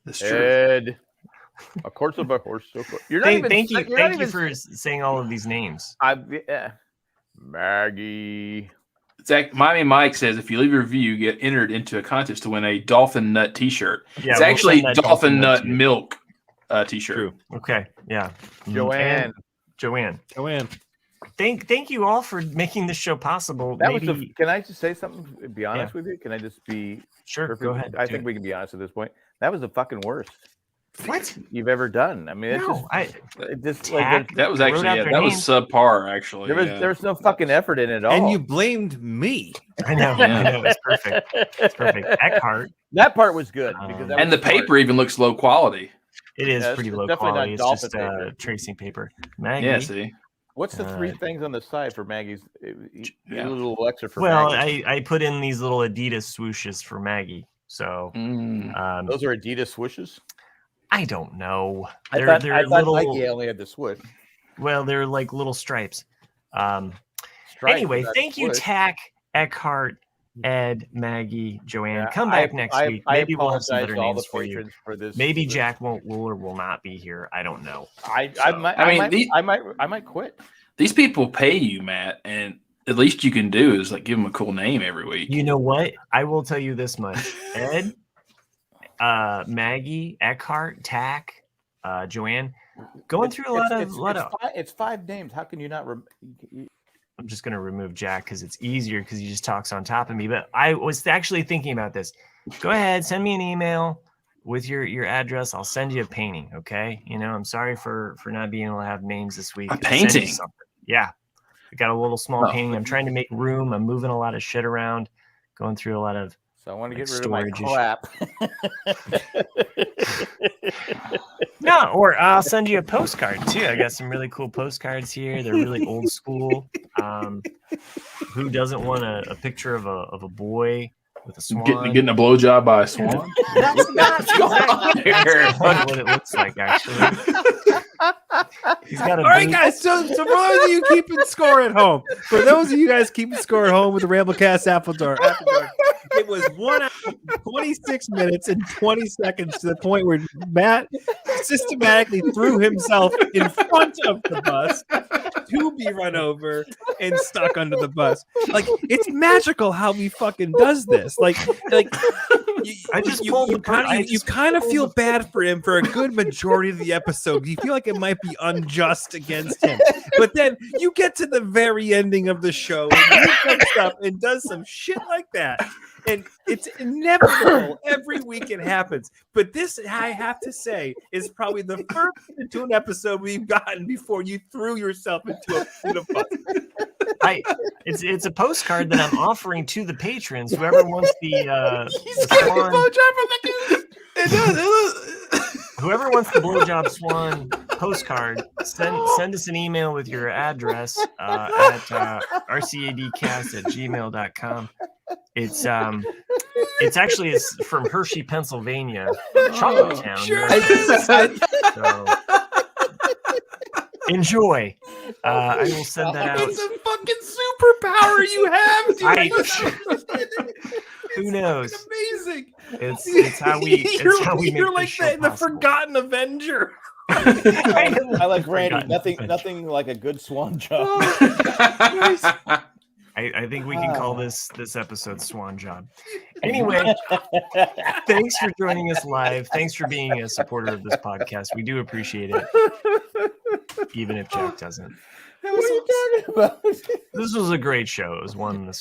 That's true. Ed. A course of a horse. You're not even. Thank you're not you even- for saying all of these names. Maggie. Miami Mike says if you leave a review, you get entered into a contest to win a dolphin nut T-shirt. Yeah, it's we'll actually send that dolphin nut to you. milk T-shirt. True. Okay, yeah. Joanne. And Joanne. Joanne. Thank you all for making this show possible. That Maybe, was can I just say something? Be honest with you? Can I just be sure. perfect? Go ahead. I think we can be honest at this point. That was the fucking worst What? you've ever done. I mean, it's No, just Tack. like That was actually Wrote out their that was names. subpar. Actually, there was no fucking effort in it at all. And you blamed me. I know. Yeah. I know. It's perfect. It's perfect. Eckhart. that part was good because that and was the smart. paper even looks low quality. It is Yeah, pretty it's low definitely not quality. It's dolphin just paper. tracing paper. Maggie. Yeah, see, What's the three things on the side for Maggie's? A little extra for Well, Maggie. I put in these little Adidas swooshes for Maggie. So Those are Adidas swooshes. I don't know. I They're thought little. Nike only had the swoosh. Well, they're like little stripes. Stripes, Anyway, but thank you, swoosh. Tack, Eckhart, Ed, Maggie, Joanne. Yeah, Come back next week. I Maybe we'll have some apologize better to all names the for you. patrons for this. Maybe this. Jack will or will not be here. I don't know. I might quit. these people pay you, Matt, and at least you can do is like give them a cool name every week. You know what? I will tell you this much. Ed, Maggie, Eckhart, Tack, Joanne, going through a lot of. It's five names. How can you not? I'm just going to remove Jack because it's easier because he just talks on top of me. But I was actually thinking about this. Go ahead, send me an email with your address. I'll send you a painting. Okay. I'm sorry for not being able to have names this week. A I'll send you painting? something. Yeah. I got a little small Oh. painting. I'm trying to make room. I'm moving a lot of shit around, going through a lot of. So I want to Like get rid of my storage crap. No, or I'll send you a postcard too. I got some really cool postcards here. They're really old school. Who doesn't want a picture of a boy with a swan? Getting a blowjob by a swan. That's not Here. what it looks like, actually. He's got a All right, boot. guys. So for those of you keeping score at home, for those of you guys keeping score at home with the Ramblecast Apple Dark, it was 1 hour, 26 minutes, and 20 seconds to the point where Matt systematically threw himself in front of the bus to be run over and stuck under the bus. Like, it's magical how he fucking does this. Like I just pulled the part- I you just kind of pulled feel the- bad for him for a good majority of the episode. You feel like it might be unjust against him, but then you get to the very ending of the show and he comes up and does some shit like that, and it's inevitable. Every week it happens, but this, I have to say, is probably the first into an episode we've gotten before you threw yourself into a bus. It's a postcard that I'm offering to the patrons. Whoever wants the swan, whoever wants the blowjob swan postcard, send us an email with your address at rcadcast@gmail.com. It's actually from Hershey, Pennsylvania, Chocolate Town. Sure. So, enjoy. I will send that out. It's a fucking superpower you have, dude. Who knows? It's amazing. It's how we make you're this like show the possible. forgotten Avenger. I like Randy. Forgotten Nothing like a good swan job. I think we can call this episode Swan Job. Anyway, thanks for joining us live. Thanks for being a supporter of this podcast. We do appreciate it, even if Jack doesn't. What are you talking about? This was a great show. It was one this